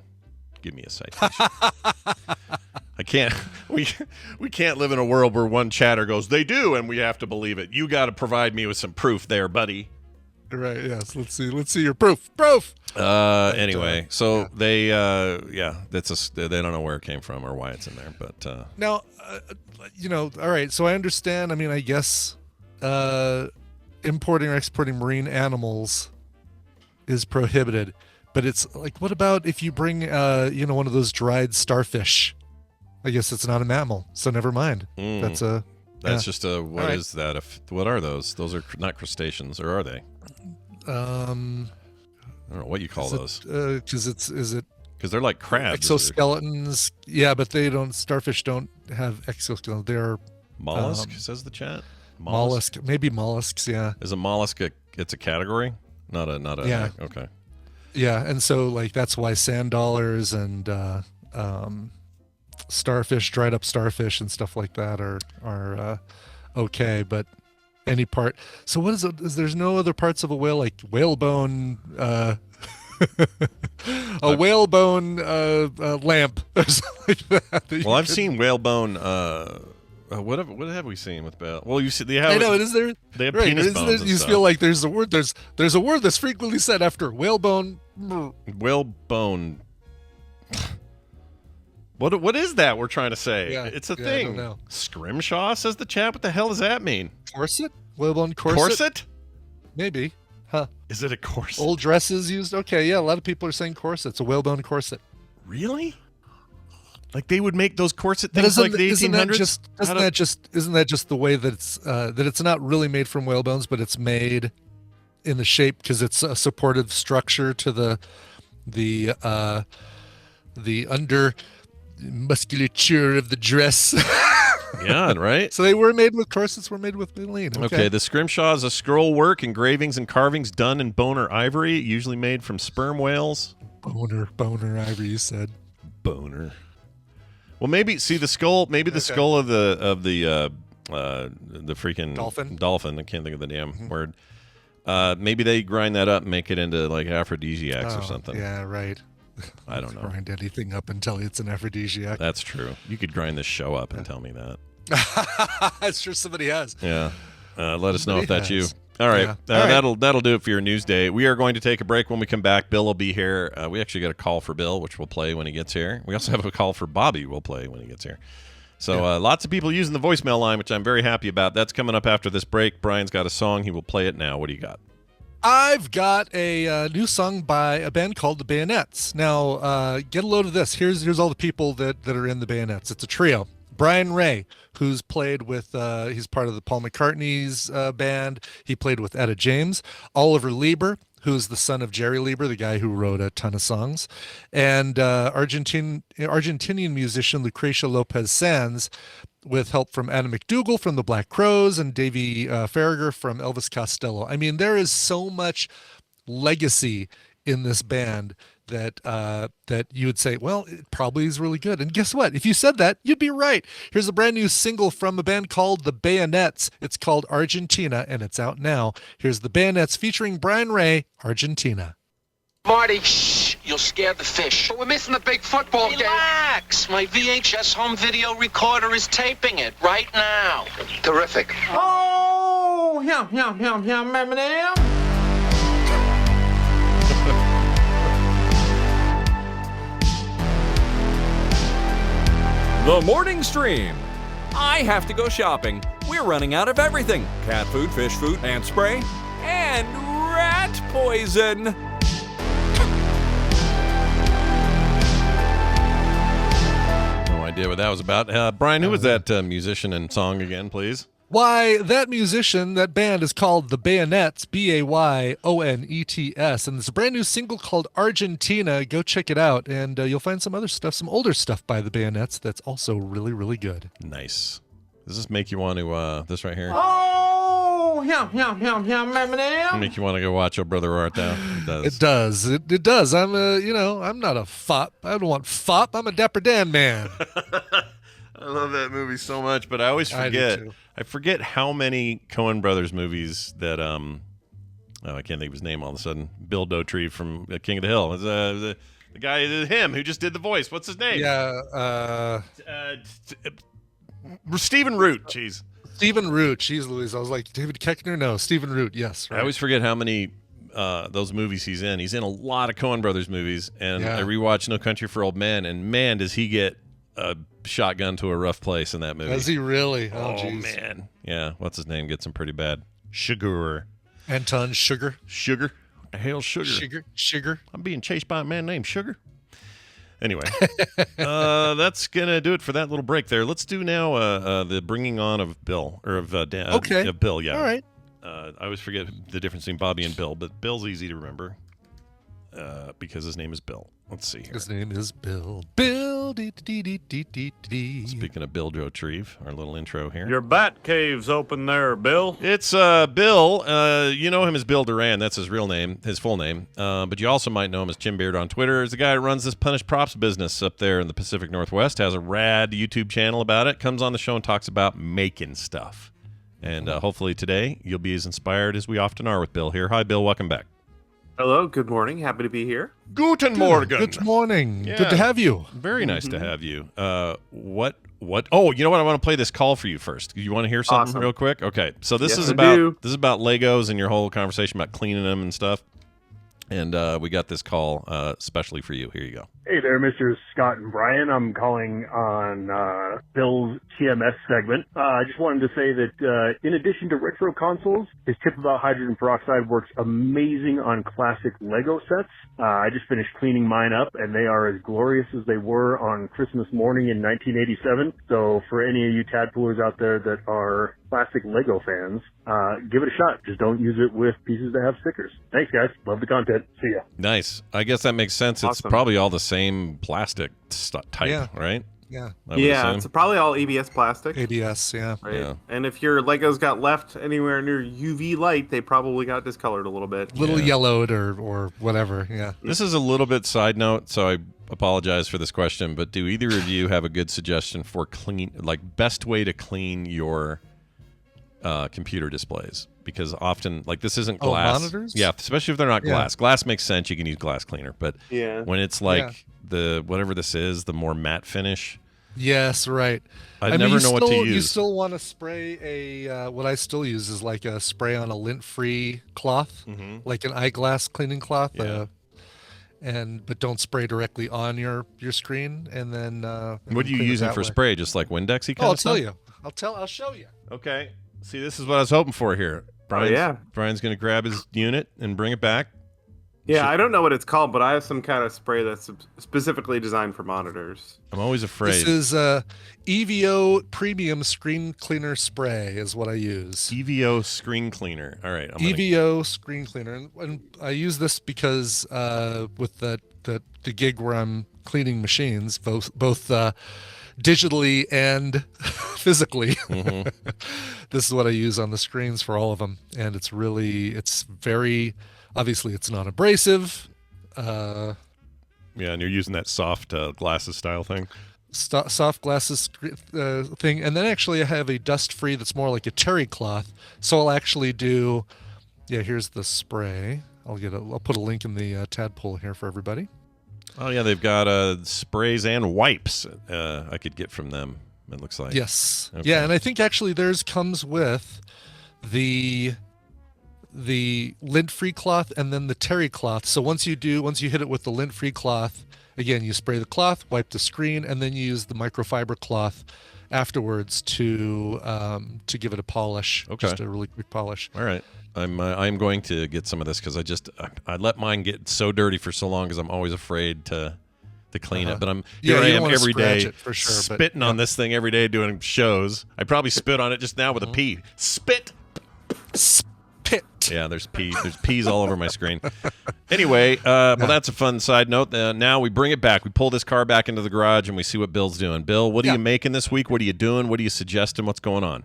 Give me a citation. I can't. We can't live in a world where one chatter goes, they do, and we have to believe it. You got to provide me with some proof there, buddy. Right. Yes. Let's see your proof. Anyway, so they they don't know where it came from or why it's in there, but now, all right. So I understand. I mean, I guess importing or exporting marine animals is prohibited, but it's like, what about if you bring one of those dried starfish? I guess it's not a mammal, so never mind. That's just a what is that? What are those? Those are not crustaceans, or are they? I don't know what you call those. Because they're like crabs. Exoskeletons. Yeah, but they don't. Starfish don't have exoskeletons. They're mollusk. Says the chat. Mollusk. Maybe mollusks. Yeah. Is a mollusk it's a category? Not a. Yeah. Okay. Yeah, and so like that's why sand dollars and starfish, dried up starfish, and stuff like that are okay, but any part. So what is it? There's no other parts of a whale like whalebone, a whalebone lamp or something like that. Well, I've seen whalebone. What have we seen with whale? Well, you see, they have. I know it is there. They have right, penis bones. And you stuff. feel like there's a word. There's a word that's frequently said after whalebone. Whalebone. What is that we're trying to say? Yeah, It's a I thing. don't know. Scrimshaw, says the chat. What the hell does that mean? Corset? Whalebone corset? Corset? Maybe. Huh. Is it a corset? Old dresses used. Okay, yeah. A lot of people are saying corset. It's a whalebone corset. Really? Like they would make those corset things like the 1800s? Isn't that just the way that it's not really made from whale bones, but it's made in the shape because it's a supportive structure to the under musculature of the dress. Yeah, right? So they were made with corsets. Were made with baleen. Okay, the scrimshaw is a scroll work, engravings and carvings done in bone or ivory, usually made from sperm whales. Boner ivory. You said boner. Well, maybe see the skull. Maybe the skull of the freaking dolphin. I can't think of the damn word. Maybe they grind that up and make it into like aphrodisiacs or something. Yeah, right. I don't know. Grind anything up and tell you it's an aphrodisiac. That's true. You could grind this show up and tell me that. I'm sure somebody has. Yeah. Let us know if that's you. All right. Yeah. That'll do it for your news day. We are going to take a break. When we come back, Bill will be here. We actually got a call for Bill, which we'll play when he gets here. We also have a call for Bobby we'll play when he gets here. So lots of people using the voicemail line, which I'm very happy about. That's coming up after this break. Brian's got a song. He will play it now. What do you got? I've got a new song by a band called the Bayonets. Now, get a load of this. Here's all the people that are in the Bayonets. It's a trio. Brian Ray, who's played with, he's part of the Paul McCartney's band. He played with Etta James. Oliver Lieber, who's the son of Jerry Lieber, the guy who wrote a ton of songs. And Argentinian musician Lucrecia Lopez Sanz, with help from Adam McDougall from the Black Crowes and Davey Farragher from Elvis Costello. I mean, there is so much legacy in this band that you would say, well, it probably is really good. And guess what? If you said that, you'd be right. Here's a brand new single from a band called the Bayonets. It's called Argentina, and it's out now. Here's the Bayonets featuring Brian Ray, Argentina. Marty, shh, you'll scare the fish. But we're missing the big football game. Relax, my VHS home video recorder is taping it right now. Terrific. Oh, yeah, The morning stream. I have to go shopping. We're running out of everything. Cat food, fish food, ant spray, and rat poison. No idea what that was about. Brian, who was that musician and song again, please? Why, that musician, that band is called the Bayonets, Bayonets, and it's a brand new single called Argentina. Go check it out, and you'll find some other stuff, some older stuff by the Bayonets that's also really, really good. Nice. Does this make you want to, this right here? Oh, yeah, Make you want to go watch Oh Brother Art Thou? It does. It does. I'm I'm not a fop. I don't want fop. I'm a Dapper Dan man. I love that movie so much, but I always forget. I forget how many Coen Brothers movies that I can't think of his name all of a sudden. Bill Dotree from King of the Hill. The guy, him who just did the voice. What's his name? Yeah. Stephen Root. Jeez. Stephen Root. Jeez Louise. I was like, David Koechner? No, Stephen Root. Yes. Right. I always forget how many those movies he's in. He's in a lot of Coen Brothers movies, and I rewatched No Country for Old Men, and man, does he get a shotgun to a rough place in that movie. Does he really? Oh man. Yeah. What's his name? Gets him pretty bad. Sugar. Anton Sugar. Sugar. What the hell, Sugar. I'm being chased by a man named Sugar. Anyway, that's gonna do it for that little break there. Let's do now the bringing on of Bill or of Dan. Okay. Bill. Yeah. All right. I always forget the difference between Bobby and Bill, but Bill's easy to remember. because his name is Bill. Let's see here. His name is Bill. Bill. Dee, dee, dee, dee, dee, dee. Speaking of Bill Jotreve, our little intro here. Your bat cave's open there, Bill. It's Bill. You know him as Bill Duran. That's his real name, his full name. But you also might know him as Jim Beard on Twitter. He's the guy who runs this Punished Props business up there in the Pacific Northwest. Has a rad YouTube channel about it. Comes on the show and talks about making stuff. And hopefully today you'll be as inspired as we often are with Bill here. Hi, Bill. Welcome back. Hello, good morning. Happy to be here. Guten Morgen. Good morning. Yeah. Good to have you. Very nice to have you. What? Oh, you know what? I want to play this call for you first. You want to hear something Awesome. real quick? Okay. So this Yes, is I about do. Legos and your whole conversation about cleaning them and stuff. And we got this call especially for you. Here you go. Hey there, Mr. Scott and Brian. I'm calling on Bill's TMS segment. I just wanted to say that in addition to retro consoles, his tip about hydrogen peroxide works amazing on classic Lego sets. I just finished cleaning mine up, and they are as glorious as they were on Christmas morning in 1987. So for any of you tadpoolers out there that are classic Lego fans, give it a shot. Just don't use it with pieces that have stickers. Thanks, guys. Love the content. See ya. Nice. I guess that makes sense. It's Awesome. probably all the same plastic type, Yeah. right? Yeah. I would Yeah, assume. it's probably all ABS plastic. ABS, yeah. Right? Yeah. And if your Legos got left anywhere near UV light, they probably got discolored a little bit. Little Yeah. yellowed or whatever, yeah. This is a little bit side note, so I apologize for this question, but do either of you have a good suggestion for best way to clean your computer displays? Because often, this isn't Oh, glass. monitors? Yeah, especially if they're not Yeah. glass. Glass makes sense. You can use glass cleaner. But Yeah. when it's the whatever this is, the more matte finish, Yes, right. I mean, never you know what to still- You use. still want to spray what I still use is like a spray on a lint-free cloth, like an eyeglass cleaning cloth. Yeah. But don't spray directly on your screen, and then. What are you using for spray? Just like Windexy kind Oh, I'll of stuff? tell you. I'll show you. Okay. See, this is what I was hoping for here. yeah. Brian's going to grab his unit and bring it back. Yeah, I don't know what it's called, but I have some kind of spray that's specifically designed for monitors. I'm always afraid. This is EVO Premium Screen Cleaner Spray is what I use. EVO screen cleaner. All right. EVO Screen Cleaner, and I use this because with the gig where I'm cleaning machines, both digitally and physically, this is what I use on the screens for all of them, and it's very obviously it's not abrasive. Yeah, and you're using that soft glasses style thing. Soft glasses thing, and then actually I have a dust-free that's more like a terry cloth. So I'll actually do, here's the spray. I'll put a link in the tadpole here for everybody. Oh yeah, they've got sprays and wipes. I could get from them. It looks like. Yes, Okay. yeah, and I think actually theirs comes with the lint-free cloth and then the terry cloth. So once you hit it with the lint-free cloth, again, you spray the cloth, wipe the screen, and then you use the microfiber cloth afterwards to give it a polish. Okay. Just a really quick polish. All right. I'm going to get some of this because I let mine get so dirty for so long because I'm always afraid to clean it. But I you am don't wanna every scratch day it for sure, but, spitting on this thing every day doing shows. I probably spit on it just now with a pea. Spit. Spit. Yeah, there's peas all over my screen. Anyway, well, that's a fun side note. Now we bring it back. We pull this car back into the garage and we see what Bill's doing. Bill, what are you making this week? What are you doing? What are you suggesting? What's going on?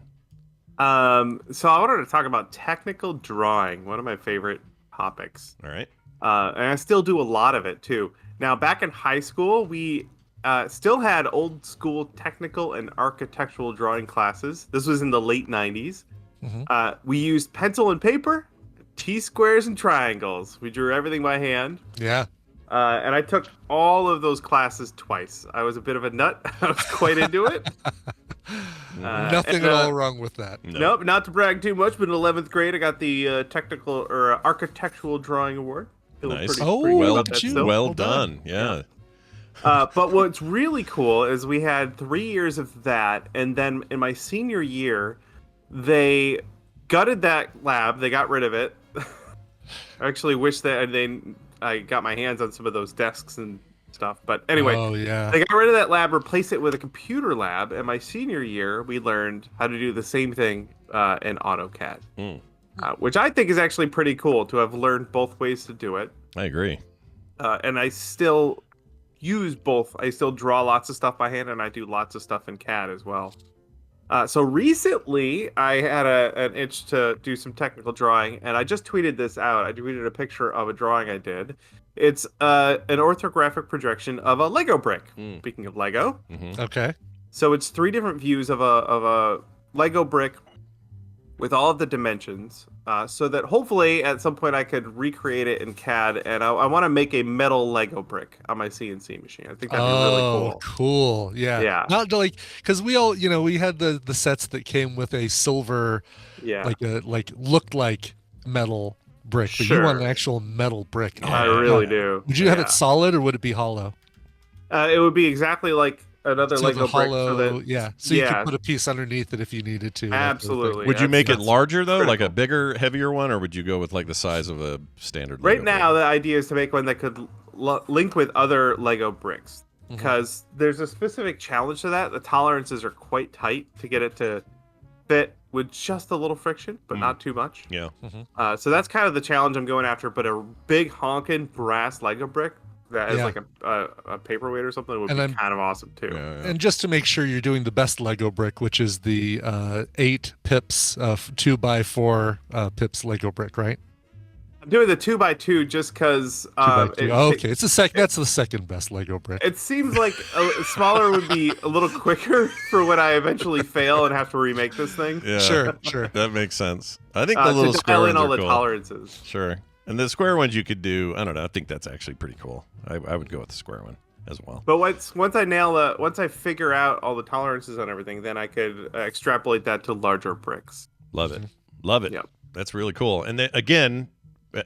So I wanted to talk about technical drawing, one of my favorite topics. All right. And I still do a lot of it too. Now, back in high school, we still had old school technical and architectural drawing classes. This was in the late 90s. We used pencil and paper, T-squares and triangles. We drew everything by hand. Yeah. And I took all of those classes twice. I was a bit of a nut. I was quite into it. Nothing at all wrong with that. Nope, not to brag too much, but in 11th grade, I got the technical or architectural drawing award. Feeling Nice. pretty Oh, good well, about that still. well done. Yeah. But what's really cool is we had 3 years of that, and then in my senior year, they gutted that lab. They got rid of it. I actually wish that I got my hands on some of those desks and stuff. But anyway, Oh yeah. they got rid of that lab, replaced it with a computer lab. And my senior year, we learned how to do the same thing in AutoCAD, which I think is actually pretty cool to have learned both ways to do it. I agree. and I still use both. I still draw lots of stuff by hand, and I do lots of stuff in CAD as well. So recently, I had an itch to do some technical drawing, and I just tweeted this out. I tweeted a picture of a drawing I did. It's an orthographic projection of a Lego brick. Speaking of Lego. Okay. So it's 3 different views of a Lego brick with all of the dimensions, so that hopefully at some point I could recreate it in CAD, and I want to make a metal Lego brick on my CNC machine. I think that'd be really cool. Cool. Yeah. Yeah. Not like, because we all, we had the sets that came with a silver, looked like metal brick, but you want an actual metal brick. I really do. Would you have it solid or would it be hollow? It would be exactly like another So Lego the hollow, brick. So you could put a piece underneath it if you needed to. Absolutely. Would you make it larger though, critical. like a bigger, heavier one, or would you go with like the size of a standard? Right Lego now, brick? the idea is to make one that could link with other Lego bricks, because there's a specific challenge to that. The tolerances are quite tight to get it to fit with just a little friction, but not too much. Yeah. So that's kind of the challenge I'm going after. But a big honking brass Lego brick that has like a paperweight or something would be kind of awesome too. Yeah. And just to make sure you're doing the best Lego brick, which is the 8 pips, 2x4 pips Lego brick, right? I'm doing the 2x2 just because. 2x2. Okay, it's that's the second best Lego brick. It seems like a smaller would be a little quicker for when I eventually fail and have to remake this thing. Yeah. Sure. That makes sense. I think the little to square dial ones in all are the cool. tolerances. Sure. And the square ones you could do, I don't know, I think that's actually pretty cool. I would go with the square one as well. But once I figure out all the tolerances on everything, then I could extrapolate that to larger bricks. Love it. Love it. Yep. That's really cool. And then, again,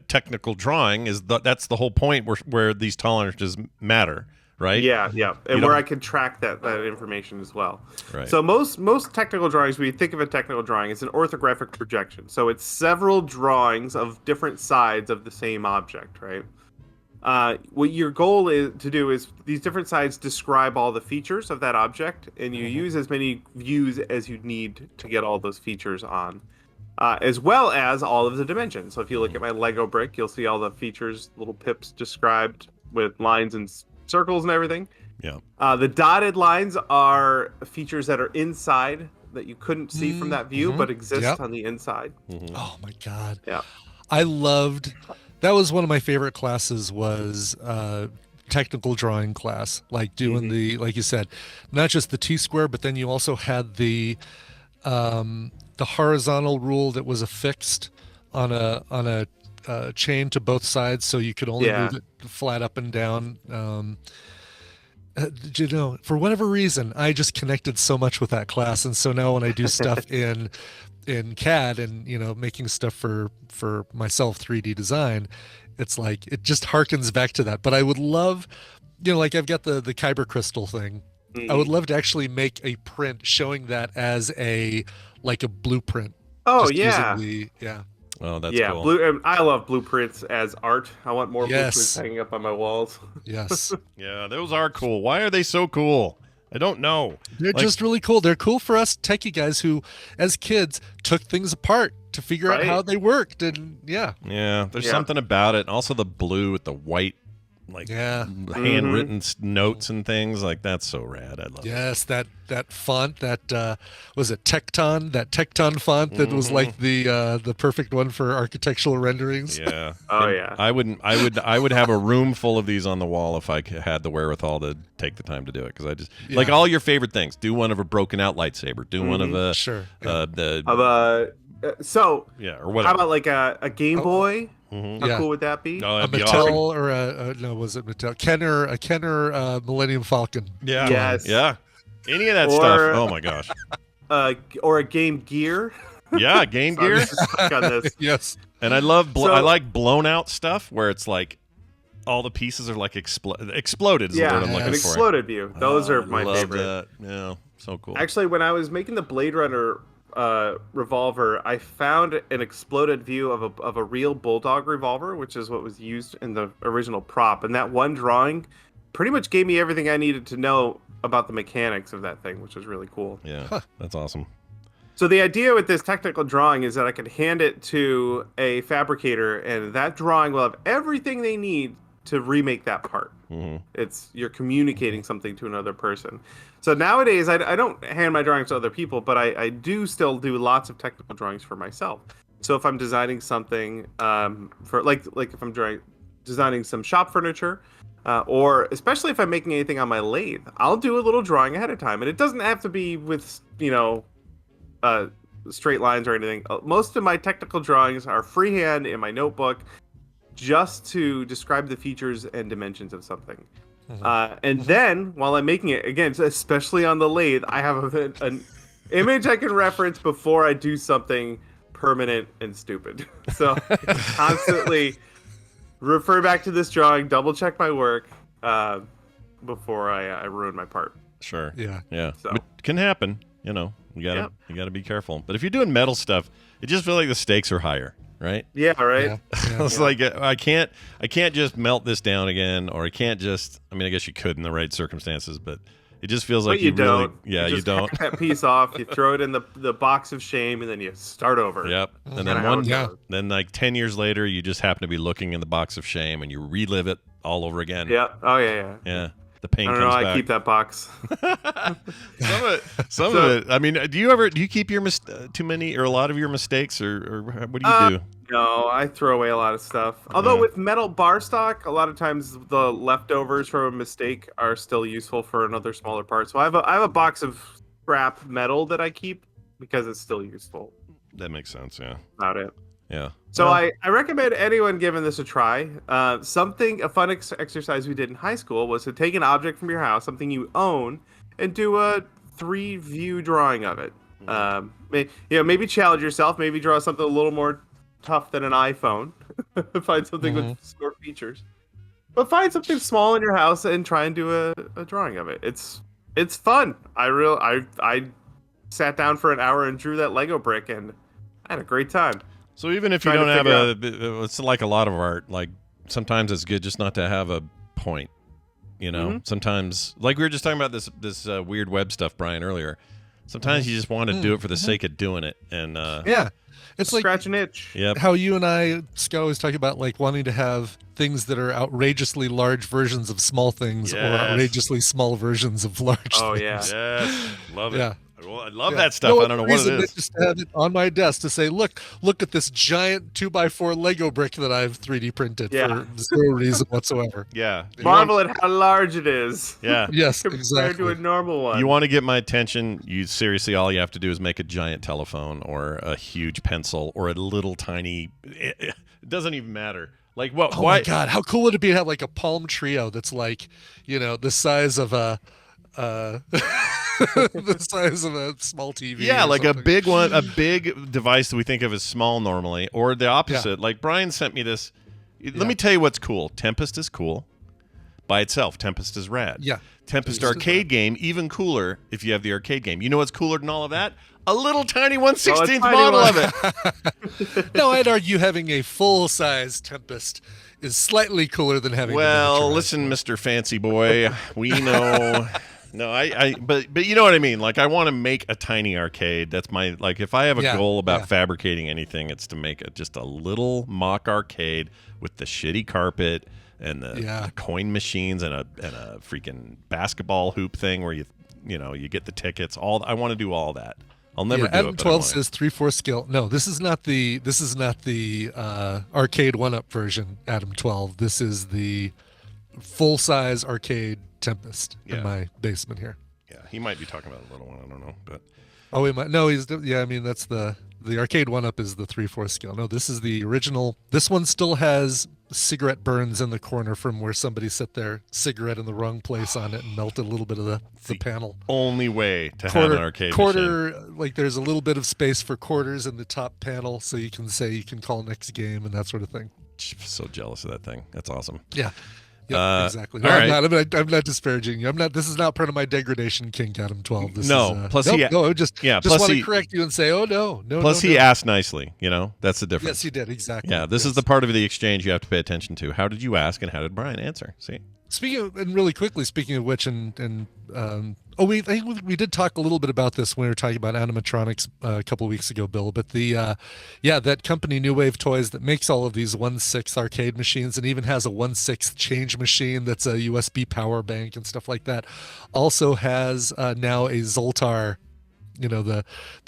technical drawing is that's the whole point where these tolerances matter, right? Yeah, and where I can track that information as well. Right. So most technical drawings, when you think of a technical drawing, it's an orthographic projection. So it's several drawings of different sides of the same object, right? What your goal is to do is these different sides describe all the features of that object, and you use as many views as you need to get all those features on. As well as all of the dimensions. So if you look at my Lego brick, you'll see all the features, little pips described with lines and circles and everything. Yeah. The dotted lines are features that are inside that you couldn't see from that view, but exist on the inside. Oh my God. Yeah. I loved, that was one of my favorite classes was technical drawing class, like doing the, like you said, not just the T-square, but then you also had the horizontal rule that was affixed on a chain to both sides, so you could only move it flat up and down. For whatever reason, I just connected so much with that class, and so now when I do stuff in CAD and making stuff for myself 3D design, it's like it just harkens back to that. But I would love, like I've got the kyber crystal thing. I would love to actually make a print showing that as a blueprint. Oh, Just using Oh, that's cool. I love blueprints as art. I want more blueprints hanging up on my walls. Yes. Yeah, those are cool. Why are they so cool? I don't know. They're just really cool. They're cool for us techie guys who, as kids, took things apart to figure out how they worked. And Yeah, there's something about it. Also the blue with the white, handwritten notes and things. Like, that's so rad. I love it. Yes, that font, that was it Tecton, that Tecton font that was like the perfect one for architectural renderings. Yeah. Oh, yeah. I would have a room full of these on the wall if I had the wherewithal to take the time to do it, because I just like all your favorite things. Do one of a broken out lightsaber. Do one of a or whatever. How about like a Game Boy? How cool would that be? Oh, A that'd be Mattel awesome. or was it Mattel? A Kenner Millennium Falcon. Yeah. Yes. Yeah. Any of that stuff. Oh my gosh. Or a Game Gear. Yeah, Game Gear. I'm stuck on this. Yes. And I love I like blown out stuff where it's like all the pieces are like exploded is the word I'm looking an for. exploded view. Those are my love favorite. That. Yeah, so cool. Actually, when I was making the Blade Runner revolver, I found an exploded view of a real Bulldog revolver, which is what was used in the original prop. And that one drawing pretty much gave me everything I needed to know about the mechanics of that thing, which was really cool. Yeah, that's awesome. So the idea with this technical drawing is that I could hand it to a fabricator, and that drawing will have everything they need to remake that part. Mm-hmm. It's you're communicating something to another person. So nowadays, I don't hand my drawings to other people, but I do still do lots of technical drawings for myself. So if I'm designing something for like if I'm designing some shop furniture, or especially if I'm making anything on my lathe, I'll do a little drawing ahead of time, and it doesn't have to be with straight lines or anything. Most of my technical drawings are freehand in my notebook, just to describe the features and dimensions of something. And then while I'm making it, again, especially on the lathe, I have an image I can reference before I do something permanent and stupid. So constantly refer back to this drawing, double check my work before I ruin my part. Sure. Yeah. So. But it can happen. You gotta be careful. But if you're doing metal stuff, it just feels like the stakes are higher, right? Yeah. Right. Yeah. It's like I can't just melt this down again, or I can't just. I mean, I guess you could in the right circumstances, but it just feels like you really, don't. you don't. Hack that piece off. You throw it in the box of shame, and then you start over. Yep. And then like 10 years later, you just happen to be looking in the box of shame, and you relive it all over again. Yeah. Oh yeah. Yeah. The pain I don't comes know. back. I keep that box. Some of it. I mean, do you keep your too many or a lot of your mistakes, or what do you do? No, I throw away a lot of stuff. Although with metal bar stock, a lot of times the leftovers from a mistake are still useful for another smaller part. So I have a box of scrap metal that I keep because it's still useful. That makes sense. Yeah. About it. Yeah. So I recommend anyone giving this a try. A fun exercise we did in high school was to take an object from your house, something you own, and do a 3-view drawing of it. Maybe challenge yourself. Maybe draw something a little more tough than an iPhone. Find something with more features. But find something small in your house and try and do a drawing of it. It's fun. I sat down for an hour and drew that Lego brick, and I had a great time. So even if you don't have it's like a lot of art, like sometimes it's good just not to have a point, Sometimes, like we were just talking about this weird web stuff, Brian, earlier. Sometimes you just want to do it for the sake of doing it, and it's like scratch an itch. Yep. How you and I, Scott, was talking about like wanting to have things that are outrageously large versions of small things, or outrageously small versions of large things. Oh yeah, yes, love it. Yeah. Well, I love that stuff. I don't know what it is. Just have it on my desk to say, look at this giant 2x4 Lego brick that I've 3D printed for zero reason whatsoever. Yeah. Marvel at how large it is. Yeah. Yes, compared exactly. to a normal one. You want to get my attention? All you have to do is make a giant telephone or a huge pencil or a little tiny. It doesn't even matter. Like what? Oh my God! How cool would it be to have like a Palm Trio that's like, the size of a. The size of a small TV. Yeah, like something. a big one, a big device that we think of as small normally, or the opposite. Like Brian sent me this. Let me tell you what's cool. Tempest is cool by itself. Tempest is rad. Yeah. Tempest arcade game, even cooler if you have the arcade game. You know what's cooler than all of that? A little tiny 1/16th model of it. No, I'd argue having a full-size Tempest is slightly cooler than having. Well, listen, Mr. Fancy Boy, we know. No, but you know what I mean. Like, I want to make a tiny arcade. That's my if I have a goal about fabricating anything, it's to make just a little mock arcade with the shitty carpet and the coin machines and a freaking basketball hoop thing where you get the tickets. I want to do all that. I'll never do Adam it. 12 says 3/4 scale. No, this is not the arcade 1-up version. Adam 12. This is the full-size arcade Tempest in my basement here. Yeah, he might be talking about a little one. I don't know, but he might. No, he's I mean, that's the arcade 1-up is the 3/4 scale. No, this is the original. This one still has cigarette burns in the corner from where somebody set their cigarette in the wrong place on it and melted a little bit of the panel. Only way to have an arcade machine. Like there's a little bit of space for quarters in the top panel, so you can call next game and that sort of thing. So jealous of that thing. That's awesome. Yeah. Yeah, exactly. No, I'm not disparaging you. This is not part of my degradation kink, Adam 12. This is, plus I just want to correct you and say, no. Plus, he asked nicely. That's the difference. Yes, he did exactly. Yeah, this is the part of the exchange you have to pay attention to. How did you ask, and how did Brian answer? See. Speaking of which, and I think we did talk a little bit about this when we were talking about animatronics a couple of weeks ago, Bill. But that company New Wave Toys that makes all of these 1/6 arcade machines and even has a 1/6 change machine that's a USB power bank and stuff like that, also has now a Zoltar. The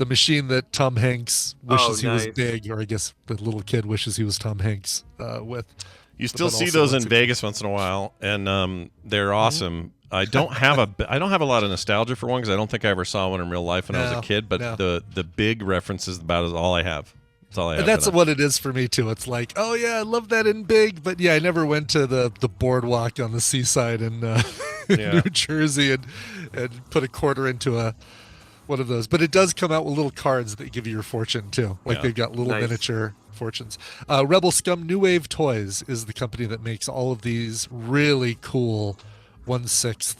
machine that Tom Hanks wishes he was big, or I guess the little kid wishes he was Tom Hanks with. You still see those in Vegas once in a while, and they're awesome. I don't have a lot of nostalgia for one because I don't think I ever saw one in real life when I was a kid. But the big references about it is all I have. That's all I have. And that's what it is for me too. It's like, oh yeah, I love that in big, but yeah, I never went to the boardwalk on the seaside in New Jersey and put a quarter into one of those. But it does come out with little cards that give you your fortune too. Like they've got little miniature fortunes. Rebel Scum New Wave Toys is the company that makes all of these really cool 1/6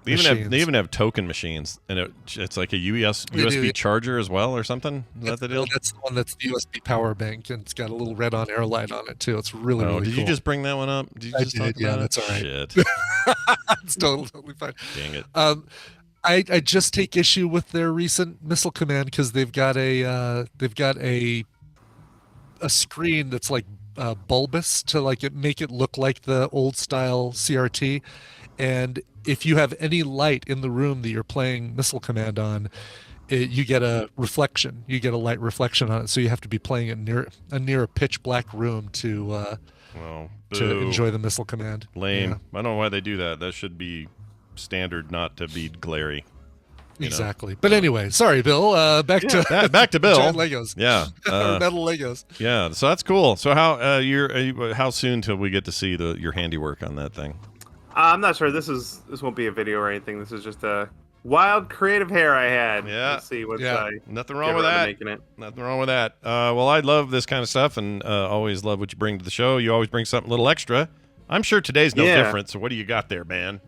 They even have token machines, and it's like a USB charger as well or something. Is that the deal? That's the one that's the USB power bank, and it's got a little red-on air light on it too. It's really really did cool. you just bring that one up? Did you just talk about that's it? all right. Shit. It's totally fine. Dang it. I just take issue with their recent Missile Command because they've got a screen that's like bulbous to make it look like the old style CRT, and if you have any light in the room that you're playing Missile Command on, you get a reflection. You get a light reflection on it, so you have to be playing it near a pitch black room to enjoy the Missile Command. Lame. Yeah. I don't know why they do that. That should be standard, not to be glary. Exactly. But anyway, sorry, Bill. Back to Bill. Giant Legos. Yeah. Or metal Legos. Yeah. So that's cool. So how soon till we get to see your handiwork on that thing? I'm not sure. This won't be a video or anything. This is just a wild creative hair I had. Yeah. Let's see what's nothing wrong with that. Nothing wrong with that. Well, I love this kind of stuff, and always love what you bring to the show. You always bring something a little extra. I'm sure today's no different. So what do you got there, man?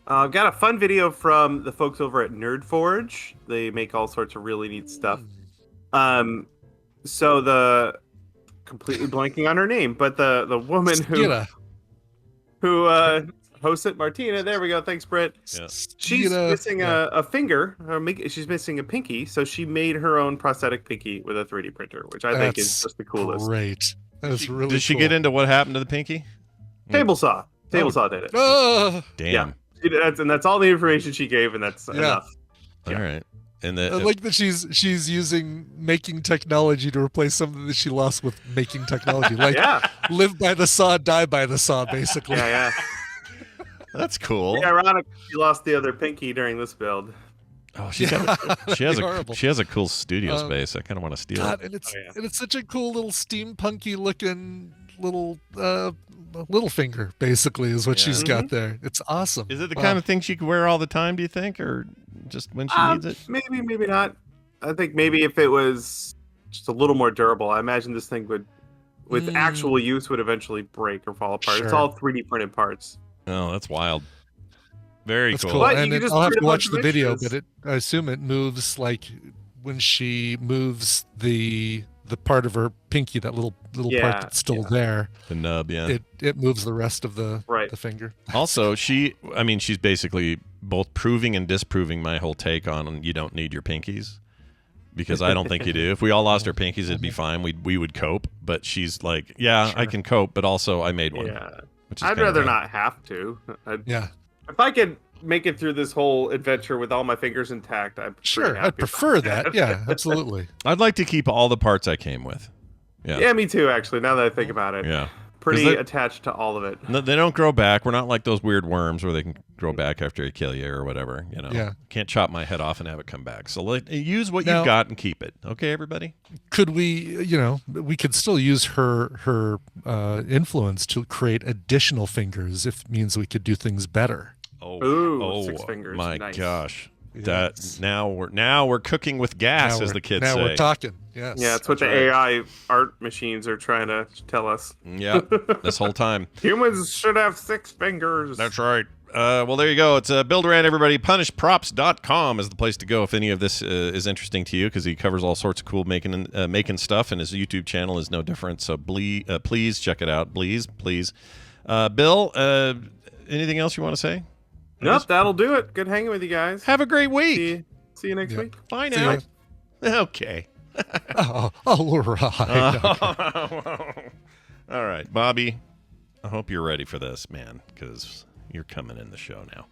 I've got a fun video from the folks over at Nerd Forge. They make all sorts of really neat stuff. So completely blanking on her name, but the woman who hosts it, Martina. There we go. Thanks, Britt. Yeah. She's missing a finger. She's missing a pinky, so she made her own prosthetic pinky with a 3D printer, which I think is just the coolest. Great. That's really. Did she get into what happened to the pinky? Table saw. Table saw did it. Damn. Yeah. That's all the information she gave, and that's enough. All right. And I like that she's using making technology to replace something that she lost with making technology. Like live by the saw, die by the saw, basically. Yeah. That's cool. Yeah, ironic she lost the other pinky during this build. Oh, she has a cool studio space. I kind of want to steal it. And it's such a cool little steampunky looking little finger, basically, is what she's got there. It's awesome. Is it the kind of thing she could wear all the time, do you think, or just when she needs it? Maybe not. I think maybe if it was just a little more durable, I imagine this thing would, with actual use, would eventually break or fall apart. Sure. It's all 3D printed parts. Oh, that's wild. Very cool. But and I'll have to watch the video, but I assume it moves like when she moves the part of her pinky, that little part that's still there. The nub, It moves the rest of the finger. Also, she's basically both proving and disproving my whole take on you don't need your pinkies. Because I don't think you do. If we all lost our pinkies, it'd be fine. We would cope. But she's like, I can cope, but also I made one. Yeah. I'd rather not have to. If I could make it through this whole adventure with all my fingers intact, I'd prefer that. Yeah, absolutely. I'd like to keep all the parts I came with. Yeah, me too, actually, now that I think about it. Yeah. Pretty attached to all of it. No, they don't grow back. We're not like those weird worms where they can grow back after they kill you or whatever. Can't chop my head off and have it come back. So use what you've got and keep it. Okay, everybody? Could we, we could still use her influence to create additional fingers if it means we could do things better. Oh, 6 fingers. My nice. Gosh. That now we're cooking with gas, as the kids say. Now we're talking. Yes. Yeah, that's what the AI art machines are trying to tell us. Yeah, this whole time. Humans should have 6 fingers. That's right. Well, there you go. It's Build Around, everybody. PunishProps.com is the place to go if any of this is interesting to you, because he covers all sorts of cool making stuff, and his YouTube channel is no different. So please check it out. Please. Bill, anything else you want to say? Nope, that'll do it. Good hanging with you guys. Have a great week. See you next week. Bye See now. ya. Okay. Oh, all right. All right, Bobby. I hope you're ready for this, man, because you're coming in the show now.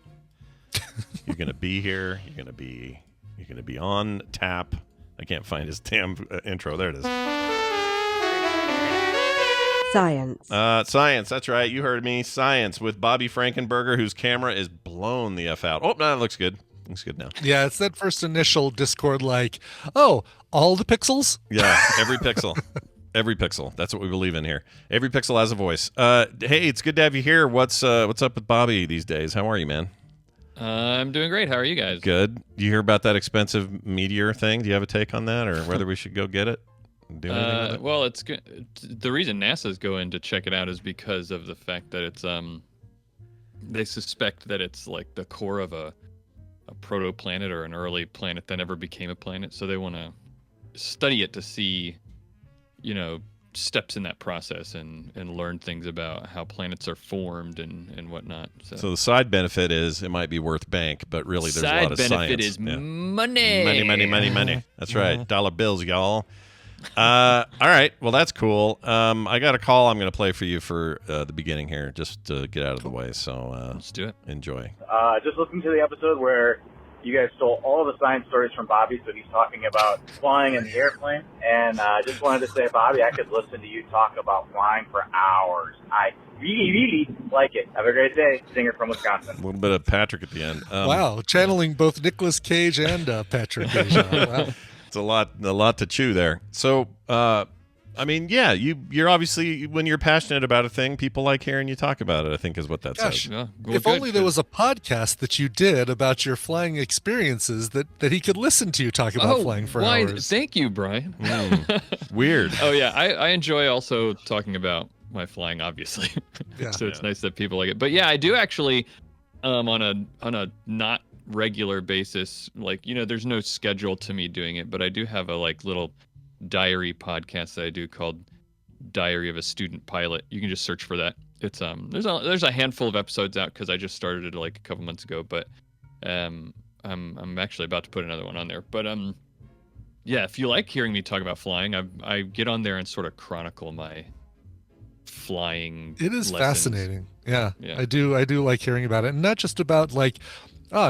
You're gonna be here. You're gonna be on tap. I can't find his damn intro. There it is. Science. Science. That's right. You heard me. Science with Bobby Frankenberger, whose camera is blown the F out. Oh, no, it looks good. Looks good now. Yeah, it's that first initial Discord like, oh, all the pixels? Yeah, every pixel. Every pixel. That's what we believe in here. Every pixel has a voice. Hey, it's good to have you here. What's up with Bobby these days? How are you, man? I'm doing great. How are you guys? Good. Do you hear about that expensive meteor thing? Do you have a take on that, or whether we should go get it? Do anything with it? Well, it's good. The reason NASA's going to check it out is because of the fact that it's they suspect that it's like the core of a protoplanet or an early planet that never became a planet. So they want to study it to see, steps in that process and learn things about how planets are formed and whatnot. So the side benefit is it might be worth bank, but really there's a lot of science. Side benefit is money. Money. That's right. Dollar bills, y'all. All right. Well, that's cool. I got a call I'm going to play for you for the beginning here, just to get out of the way. So let's do it. Enjoy. Just listened to the episode where you guys stole all the science stories from Bobby, so he's talking about flying in the airplane. And just wanted to say, Bobby, I could listen to you talk about flying for hours. I really, really like it. Have a great day. Singer from Wisconsin. A little bit of Patrick at the end. Wow, channeling both Nicolas Cage and Patrick Cage. Wow. It's a lot to chew there. So, you're obviously, when you're passionate about a thing, people like hearing you talk about it, I think is what that says. Yeah, if only there was a podcast that you did about your flying experiences that he could listen to you talk about flying for hours. Thank you, Brian. Weird. Oh, yeah. I enjoy also talking about my flying, obviously. Yeah. So it's nice that people like it. But yeah, I do actually, on a not regular basis, there's no schedule to me doing it, but I do have a little diary podcast that I do called Diary of a Student Pilot. You can just search for that. It's there's a handful of episodes out because I just started it a couple months ago, but I'm actually about to put another one on there. But yeah, if you like hearing me talk about flying, I get on there and sort of chronicle my flying. It is lessons. Fascinating. Yeah. I do like hearing about it, and not just about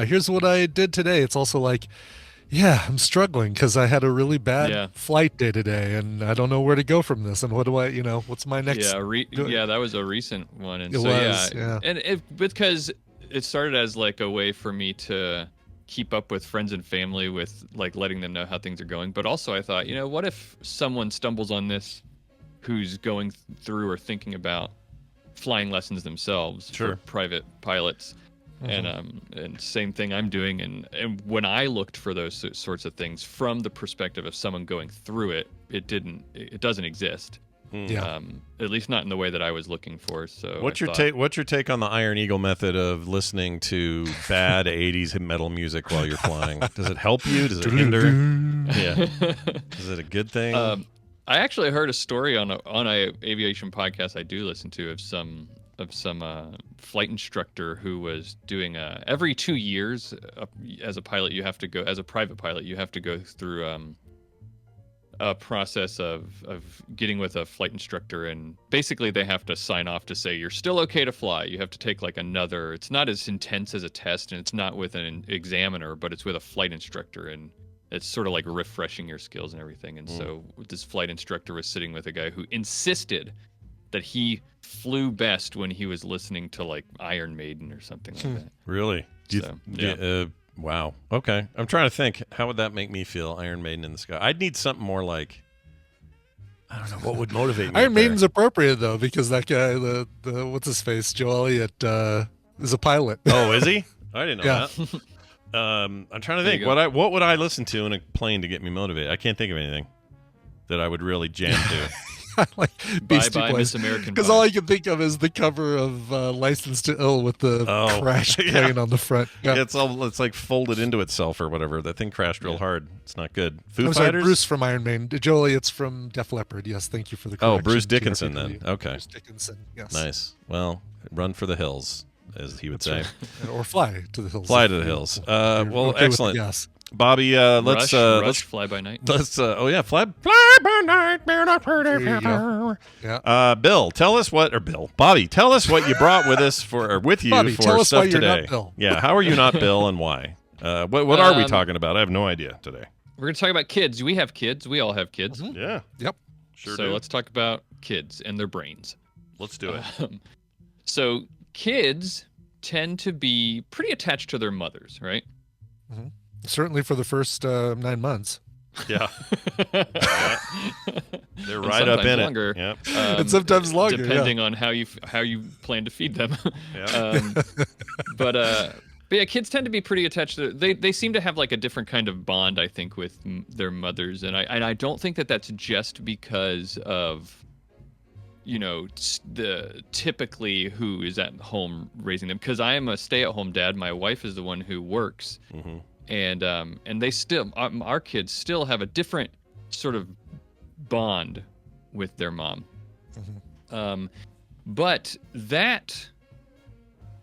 here's what I did today. It's also yeah, I'm struggling because I had a really bad flight day today, and I don't know where to go from this. And what do I, what's my next? Yeah, that was a recent one, and and because it started as a way for me to keep up with friends and family with letting them know how things are going. But also, I thought, what if someone stumbles on this who's going through or thinking about flying lessons themselves for private pilots? And same thing I'm doing, and when I looked for those sorts of things from the perspective of someone going through it, it doesn't exist. Yeah. At least not in the way that I was looking for. So what's your take on the Iron Eagle method of listening to bad 80s metal music while you're flying? Does it help you? Does it hinder? Yeah. Is it a good thing? I actually heard a story on a aviation podcast I do listen to of some flight instructor who was doing every 2 years as a pilot you have to go, as a private pilot you have to go through a process of getting with a flight instructor, and basically they have to sign off to say you're still okay to fly. You have to take another, it's not as intense as a test, and it's not with an examiner, but it's with a flight instructor, and it's sort of refreshing your skills and everything. And so this flight instructor was sitting with a guy who insisted that he flew best when he was listening to Iron Maiden or something like that. Really? Wow. Okay. I'm trying to think, how would that make me feel, Iron Maiden in the sky? I'd need something more I don't know, what would motivate me? Iron Maiden's appropriate, though, because that guy, the what's his face, Joe Elliott, is a pilot. Oh, is he? I didn't know that. I'm trying to think. What would I listen to in a plane to get me motivated? I can't think of anything that I would really jam to. Beastie Bye, Boys. Miss American. Because all I can think of is the cover of License to Ill with the crash plane on the front. Yeah. It's folded into itself or whatever. That thing crashed real hard. It's not good. Foo Fighters? Sorry, Bruce from Iron Maiden. Joe Elliott's from Def Leppard. Yes, thank you for the correction. Oh, Bruce Dickinson then. Okay. Bruce Dickinson, yes. Nice. Well, Run for the Hills. as he would say. Or fly to the hills. Fly to the hills. Well, excellent. Yes. Bobby, let's Fly by night. Fly by night. Yeah. Bill, tell us Bobby, tell us what you brought with us with you Bobby, for tell us stuff why you're today. not Bill. Yeah, how are you not Bill and why? What are we talking about? I have no idea today. We're going to talk about kids. We have kids. We all have kids. Yeah. Yep. Sure So do. let's talk about kids and their brains. Let's do it. So kids tend to be pretty attached to their mothers, right? Mm-hmm. Certainly for the first 9 months. Yeah. They're And right up sometimes in longer, it. Yep. And sometimes longer, depending on how you plan to feed them. But yeah, kids tend to be pretty attached to. They seem to have like a different kind of bond, I think, with their mothers, and I don't think that that's just because of, you know, the typically who is at home raising them. Because I am a stay-at-home dad. My wife is the one who works. Mm-hmm. And they still, our kids still have a different sort of bond with their mom. Mm-hmm. But that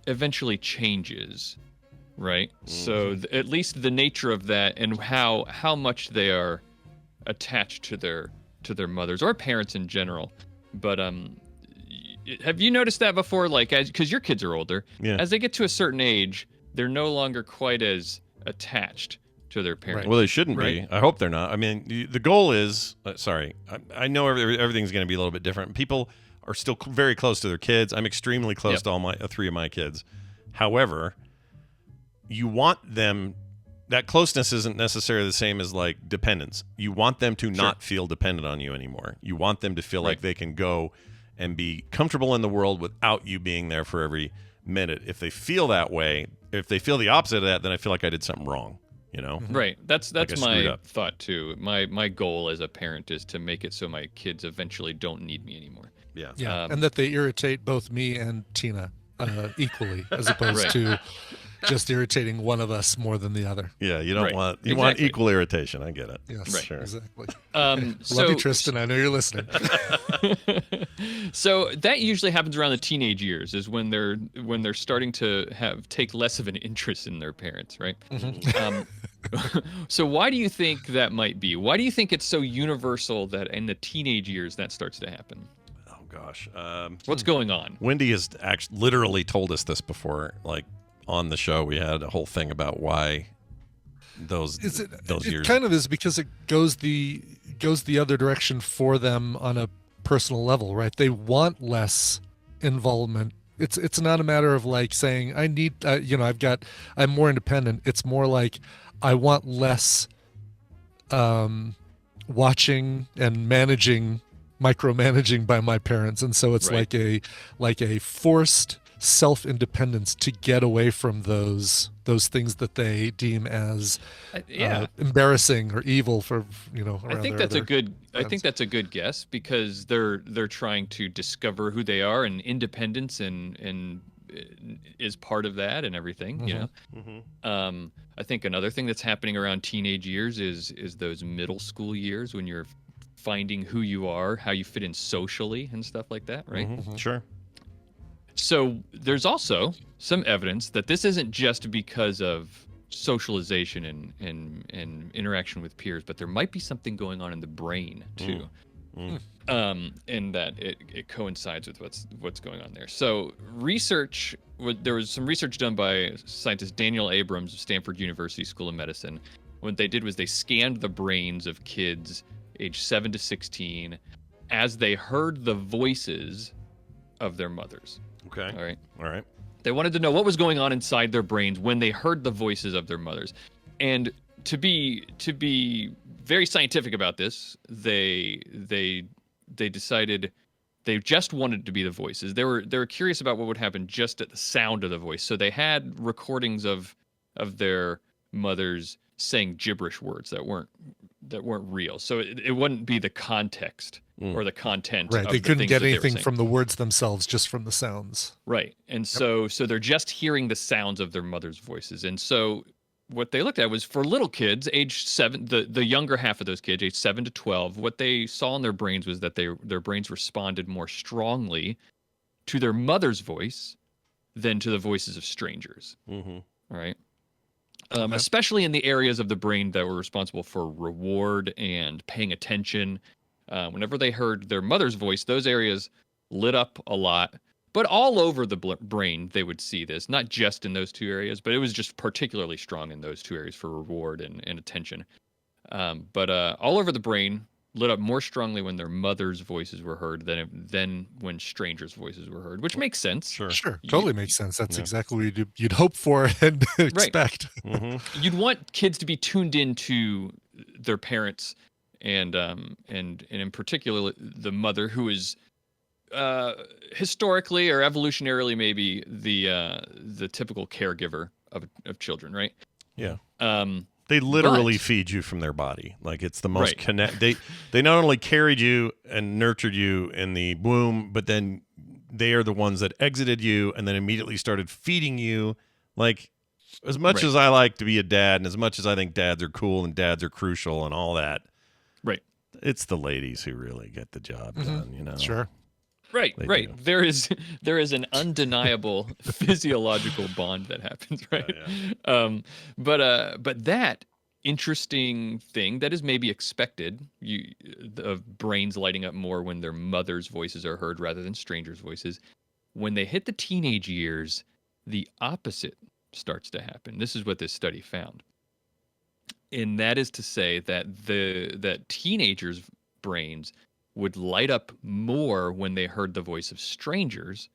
eventually changes, right? Mm-hmm. So at least the nature of that and how much they are attached to their mothers or parents in general. But have you noticed that before? Like, because your kids are older, Yeah. as they get to a certain age, they're no longer quite as attached to their parents. Well, they shouldn't right? be. I hope they're not. I mean, the goal is. I know everything's going to be a little bit different. People are still very close to their kids. I'm extremely close to all my 3 of my kids. However, you want them. That closeness isn't necessarily the same as like dependence. You want them to not feel dependent on you anymore. You want them to feel like they can go and be comfortable in the world without you being there for every minute. If they feel that way, if they feel the opposite of that, then I feel like I did something wrong. You know? Right. That's Like I screwed my up. thought too. My goal as a parent is to make it so my kids eventually don't need me anymore. Yeah. Yeah, and that they irritate both me and Tina equally, as opposed to just irritating one of us more than the other. Yeah, you don't Right. want you Exactly. want equal irritation. I get it. Yes, Right. Sure. exactly. So, Love you, Tristan. I know you're listening. So that usually happens around the teenage years, is when they're starting to take less of an interest in their parents, right? So why do you think that might be? Why do you think it's so universal that in the teenage years that starts to happen? Oh gosh. What's going on? Wendy has actually literally told us this before. Like on the show, we had a whole thing about why those years. Kind of is because it goes the other direction for them on a personal level, right? They want less involvement. It's not a matter of like saying I need I'm more independent. It's more like I want less watching and micromanaging by my parents, and so it's like a forced self-independence to get away from those things that they deem as embarrassing or evil for I think that's a good guess, because they're trying to discover who they are, and independence and is part of that and everything. You know. Mm-hmm. I think another thing that's happening around teenage years is those middle school years when you're finding who you are, how you fit in socially and stuff like that, right? Mm-hmm. Sure. So there's also some evidence that this isn't just because of socialization and interaction with peers, but there might be something going on in the brain too. And that it coincides with what's going on there. So there was some research done by scientist Daniel Abrams of Stanford University School of Medicine. What they did was they scanned the brains of kids aged 7 to 16 as they heard the voices of their mothers. Okay. All right. All right. They wanted to know what was going on inside their brains when they heard the voices of their mothers. And to be very scientific about this, they decided they just wanted to be the voices. They were curious about what would happen just at the sound of the voice. So they had recordings of their mothers saying gibberish words that weren't real. So it wouldn't be the context or the content. Right. Of They the couldn't things get that they were anything saying. from the words themselves, just from the sounds. Right. And so they're just hearing the sounds of their mother's voices. And so what they looked at was for little kids, age 7, the younger half of those kids, age 7 to 12, what they saw in their brains was that their brains responded more strongly to their mother's voice than to the voices of strangers. Mm-hmm. All right. Especially in the areas of the brain that were responsible for reward and paying attention. Whenever they heard their mother's voice, those areas lit up a lot. But all over the brain, they would see this, not just in those two areas, but it was just particularly strong in those two areas for reward and attention. But all over the brain, lit up more strongly when their mother's voices were heard than when strangers' voices were heard, which makes sense. Sure, totally makes sense. That's exactly what you'd hope for and expect. Mm-hmm. You'd want kids to be tuned into their parents, and in particular the mother, who is historically or evolutionarily maybe the typical caregiver of children, right? Yeah. They literally feed you from their body. Like, it's the most They not only carried you and nurtured you in the womb, but then they are the ones that exited you and then immediately started feeding you. Like, as much as I like to be a dad, and as much as I think dads are cool and dads are crucial and all that, it's the ladies who really get the job done. You know. Sure. Right. There is an undeniable physiological bond that happens, right? But that interesting thing that is maybe expected, of brains lighting up more when their mother's voices are heard rather than strangers' voices, when they hit the teenage years, the opposite starts to happen. This is what this study found, and that is to say that teenagers' brains would light up more when they heard the voice of strangers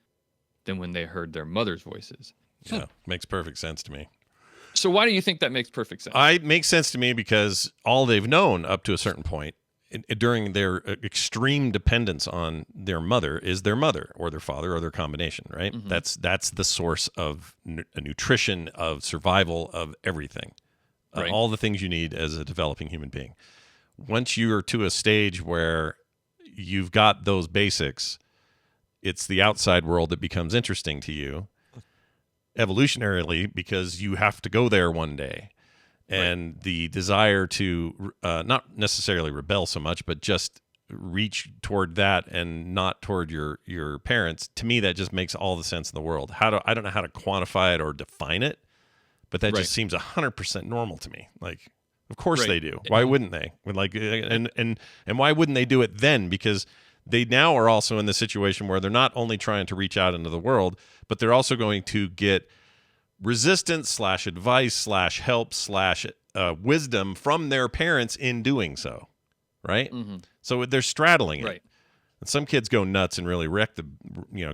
than when they heard their mother's voices. Yeah, makes perfect sense to me. So why do you think that makes perfect sense? It makes sense to me because all they've known up to a certain point during their extreme dependence on their mother is their mother or their father or their combination, right? Mm-hmm. That's the source of nutrition, of survival, of everything. All the things you need as a developing human being. Once you are to a stage where you've got those basics, it's the outside world that becomes interesting to you evolutionarily, because you have to go there one day. And the desire to not necessarily rebel so much, but just reach toward that and not toward your parents, to me, that just makes all the sense in the world. I don't know how to quantify it or define it, but that just seems 100% normal to me. Like, of course they do. Why wouldn't they? Like, and why wouldn't they do it then? Because they now are also in the situation where they're not only trying to reach out into the world, but they're also going to get resistance / advice / help / wisdom from their parents in doing so, right? Mm-hmm. So they're straddling it. Right. And some kids go nuts and really wreck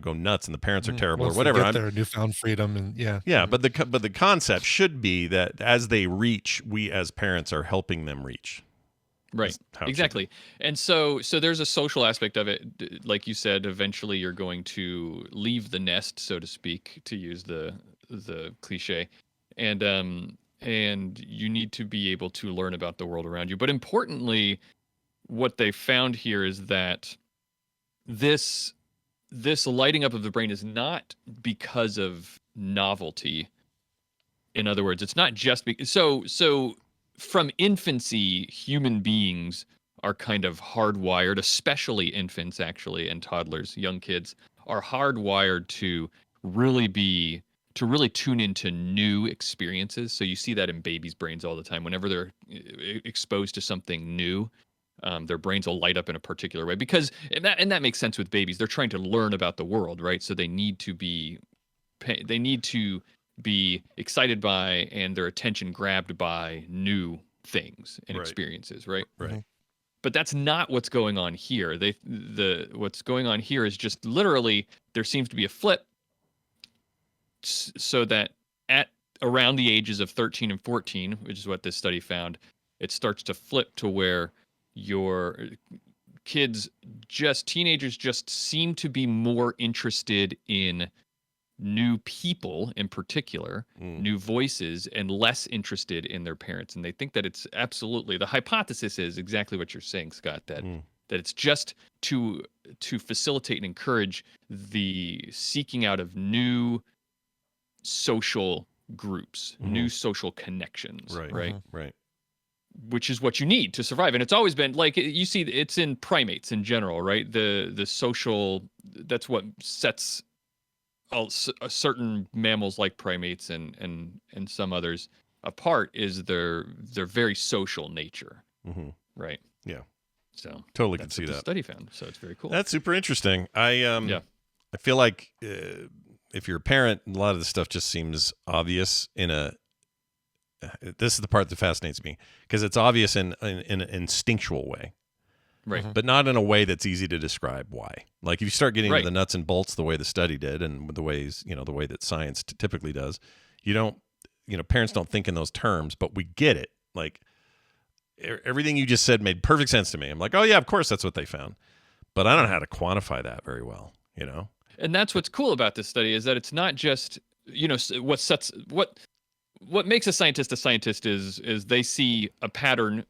go nuts, and the parents are terrible or whatever. Get their newfound freedom and but the concept should be that as they reach, we as parents are helping them reach. Right. Exactly. And so there's a social aspect of it. Like you said, eventually you're going to leave the nest, so to speak, to use the cliche, and you need to be able to learn about the world around you. But importantly, what they found here is that this lighting up of the brain is not because of novelty. In other words, it's not just so from infancy, human beings are kind of hardwired, especially infants, actually, and toddlers, young kids, are hardwired to really tune into new experiences. So you see that in babies' brains all the time. Whenever they're exposed to something new, their brains will light up in a particular way, because and that makes sense with babies. They're trying to learn about the world, right? So they need to be excited by and their attention grabbed by new things and experiences, right? Right. But that's not what's going on here. What's going on here is just literally there seems to be a flip, so that at around the ages of 13 and 14, which is what this study found, it starts to flip to where your teenagers just seem to be more interested in new people, in particular, new voices, and less interested in their parents. And they think that it's absolutely, the hypothesis is exactly what you're saying, Scott, that it's just to facilitate and encourage the seeking out of new social groups, new social connections, right? Right. Which is what you need to survive. And it's always been, like, you see, it's in primates in general, right? The social, that's what sets certain mammals like primates and some others apart is their very social nature, right? Yeah, so totally that's can see what the that. study found. So it's very cool. That's super interesting. I feel like if you're a parent, a lot of this stuff just seems obvious this is the part that fascinates me, because it's obvious in an instinctual way. Right. But not in a way that's easy to describe why. Like if you start getting into the nuts and bolts the way the study did and the ways, the way that science typically does, parents don't think in those terms, but we get it. Like everything you just said made perfect sense to me. I'm like, oh yeah, of course that's what they found. But I don't know how to quantify that very well, And that's what's cool about this study is that it's not just, what makes a scientist is they see a pattern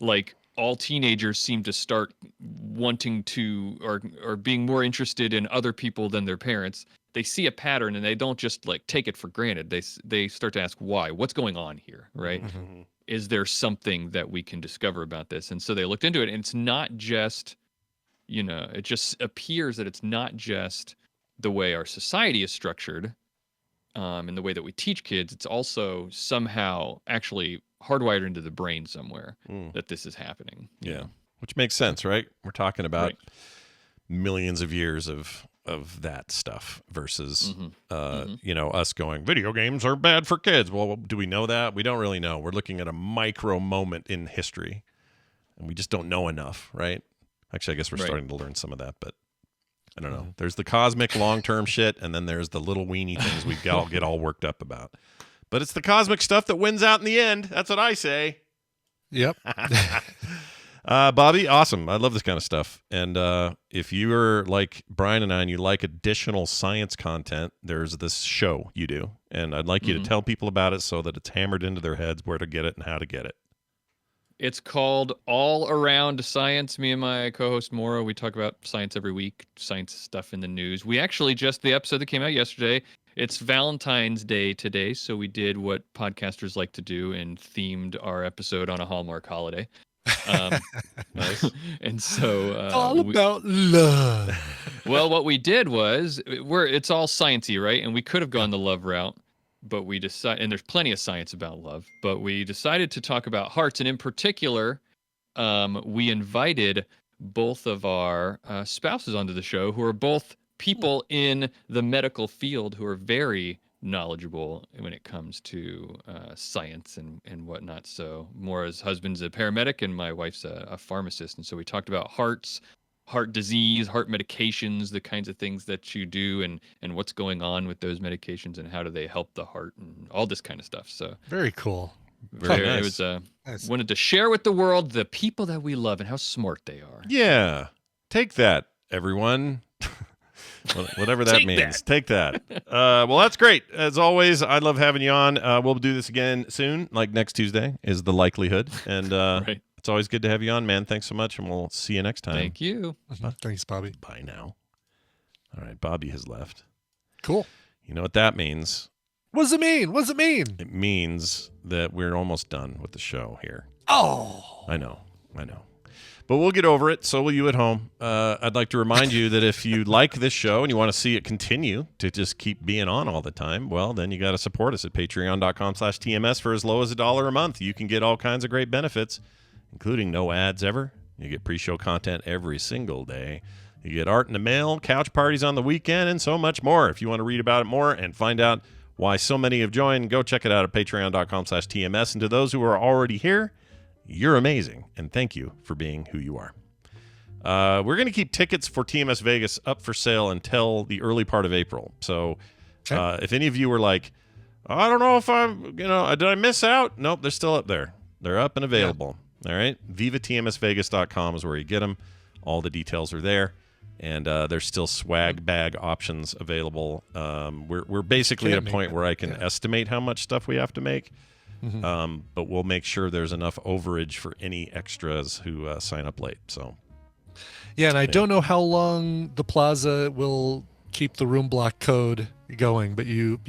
like all teenagers seem to start wanting to or being more interested in other people than their parents. They see a pattern and they don't just like take it for granted. They start to ask why. What's going on here, right? Mm-hmm. Is there something that we can discover about this? And so they looked into it, and it's not just, it just appears that it's not just the way our society is structured, and the way that we teach kids. It's also somehow actually hardwired into the brain somewhere that this is happening. Yeah, which makes sense, right? We're talking about millions of years of that stuff versus, us going, video games are bad for kids. Well, do we know that? We don't really know. We're looking at a micro moment in history, and we just don't know enough, right? Actually, I guess we're starting to learn some of that, but I don't know. There's the cosmic long-term shit, and then there's the little weeny things we get all worked up about. But it's the cosmic stuff that wins out in the end. That's what I say. Yep. Bobby, awesome. I love this kind of stuff. And if you are like Brian and I and you like additional science content, there's this show you do. And I'd like you to tell people about it so that it's hammered into their heads where to get it and how to get it. It's called All Around Science. Me and my co-host Maura, we talk about science every week, science stuff in the news. We actually the episode that came out yesterday, it's Valentine's Day today, so we did what podcasters like to do and themed our episode on a Hallmark holiday. Nice. And so all about love. Well, what we did was it's all sciencey, right? And we could have gone the love route. But we decided, and there's plenty of science about love, but we decided to talk about hearts. And in particular, we invited both of our spouses onto the show who are both people in the medical field who are very knowledgeable when it comes to science and whatnot. So Maura's husband's a paramedic and my wife's a pharmacist. And so we talked about hearts, heart disease, heart medications, the kinds of things that you do and what's going on with those medications and how do they help the heart and all this kind of stuff. So very cool. Very nice. It was wanted to share with the world the people that we love and how smart they are. Yeah. Take that, everyone. Whatever that means. Take that. Well, that's great. As always, I love having you on. We'll do this again soon, like next Tuesday is the likelihood. And right. It's always good to have you on, man. Thanks so much, and we'll see you next time. Thank you. Thanks, Bobby. Bye now. All right, Bobby has left. Cool. You know what that means? What does it mean? What does it mean? It means that we're almost done with the show here. Oh. I know. But we'll get over it. So will you at home. I'd like to remind you that if you like this show and you want to see it continue to just keep being on all the time, well, then you got to support us at patreon.com/TMS for as low as $1 a month. You can get all kinds of great benefits, including no ads ever. You get pre-show content every single day. You get art in the mail, couch parties on the weekend, and so much more. If you want to read about it more and find out why so many have joined, go check it out at patreon.com/TMS. And to those who are already here, you're amazing, and thank you for being who you are. We're going to keep tickets for TMS Vegas up for sale until the early part of April. So if any of you were like, I don't know if did I miss out? Nope, they're still up there. They're up and available. Yeah. All right? VivaTMSVegas.com is where you get them. All the details are there. And there's still swag bag options available. We're basically at a point where I can estimate how much stuff we have to make. Mm-hmm. But we'll make sure there's enough overage for any extras who sign up late. So, yeah, and I don't know how long the Plaza will keep the room block code going, but you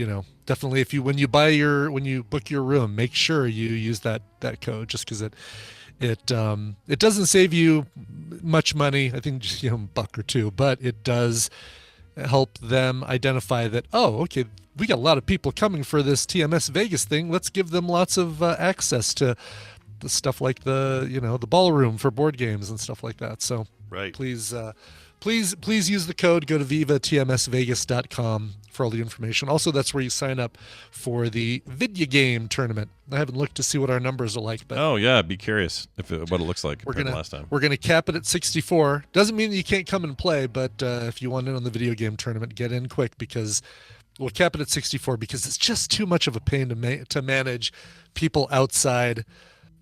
definitely when you book your room, make sure you use that code just because it doesn't save you much money. I think just $1 or $2, but it does help them identify that, oh, okay, we got a lot of people coming for this TMS Vegas thing. Let's give them lots of access to the stuff like the ballroom for board games and stuff like that. So Right. please use the code. Go to vivatmsvegas.com for all the information. Also, that's where you sign up for the video game tournament. I haven't looked to see what our numbers are like, but Oh yeah, be curious what it looks like compared to last time. we're gonna cap it at 64. Doesn't mean that you can't come and play, but if you want in on the video game tournament, get in quick, because we'll cap it at 64 because it's just too much of a pain to manage people outside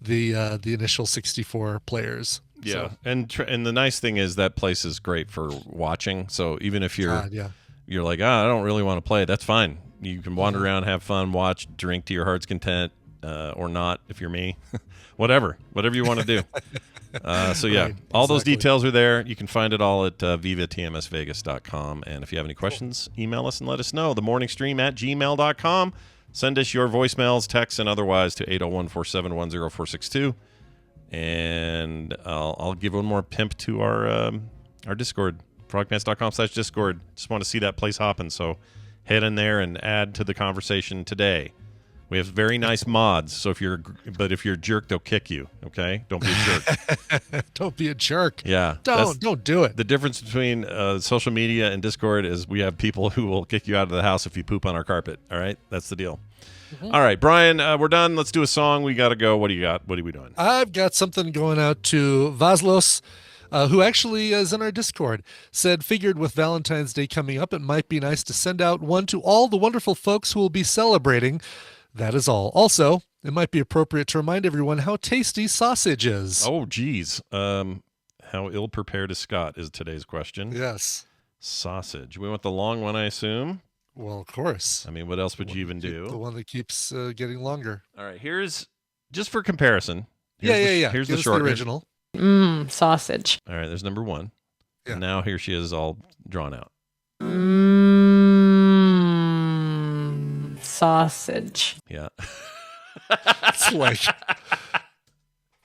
the initial 64 players. Yeah, So, and the nice thing is that place is great for watching. So even if you're yeah. you're like, I don't really want to play, that's fine. You can wander around, have fun, watch, drink to your heart's content, or not if you're me. whatever you want to do. So yeah, Right, all those exactly. details are there. You can find it all at vivatmsvegas.com. And if you have any questions, email us and let us know. themorningstream@gmail.com. Send us your voicemails, texts, and otherwise to 801-471-0462. And I'll give one more pimp to our Discord, frogpants.com/Discord. Just want to see that place hopping, so head in there and add to the conversation today. We have very nice mods, so if you're a jerk, they'll kick you. Okay, don't be a jerk. Don't be a jerk. Yeah, Don't do it. The difference between social media and Discord is we have people who will kick you out of the house if you poop on our carpet. All right, that's the deal. All right, Brian, we're done. Let's do a song. We got to go. What do you got? What are we doing? I've got something going out to Vaslos, who actually is in our Discord. Figured with Valentine's Day coming up, it might be nice to send out one to all the wonderful folks who will be celebrating. That is all. Also, it might be appropriate to remind everyone how tasty sausage is. Oh, geez. How ill-prepared is Scott is today's question. Yes. Sausage. We want the long one, I assume. Well, of course. I mean, what else would you even The do? one that keeps getting longer. All right, here's, just for comparison. Yeah. Here's Give the us short. original. Sausage. All right, there's number one. Yeah. And now here she is all drawn out. Sausage. Yeah. It's like,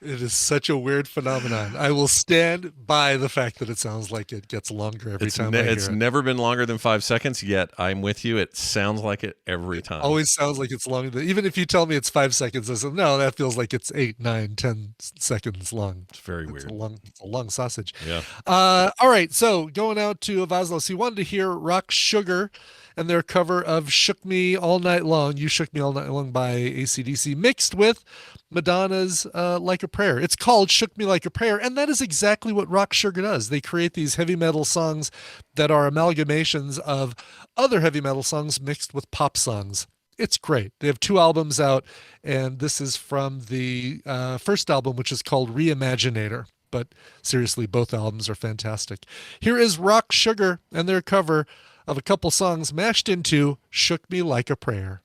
it is such a weird phenomenon. I will stand by the fact that it sounds like it gets longer every time I hear It's it. never been longer than 5 seconds, yet I'm with you. It sounds like it every time. Always sounds like it's longer than, even if you tell me it's 5 seconds, I say, no, that feels like it's 8, 9, 10 seconds long. It's very It's weird. a long sausage. Yeah. All right, so going out to Vaslos, he wanted to hear Rock Sugar and their cover of Shook Me All Night Long, You Shook Me All Night Long by AC/DC, mixed with Madonna's Like a Prayer. It's called Shook Me Like a Prayer, and that is exactly what Rock Sugar does. They create these heavy metal songs that are amalgamations of other heavy metal songs mixed with pop songs. It's great. They have 2 albums out, and this is from the first album, which is called Reimaginator. But seriously, both albums are fantastic. Here is Rock Sugar and their cover of a couple songs mashed into Shook Me Like a Prayer.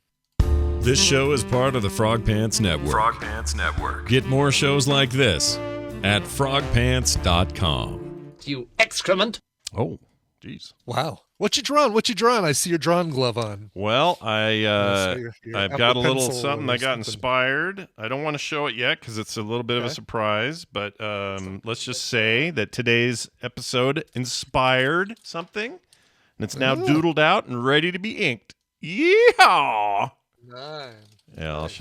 This show is part of the Frog Pants Network. Frog Pants Network. Get more shows like this at frogpants.com. You excrement. Oh, geez. Wow. What you drawn? I see your drawn glove on. Well, your I've Apple got a little Pencil something. or I got something. inspired. I don't want to show it yet because it's a little bit of a Okay. surprise. But let's just say that today's episode inspired something, and it's now doodled out and ready to be inked. Yeehaw! Nice. Yeah, I'll show.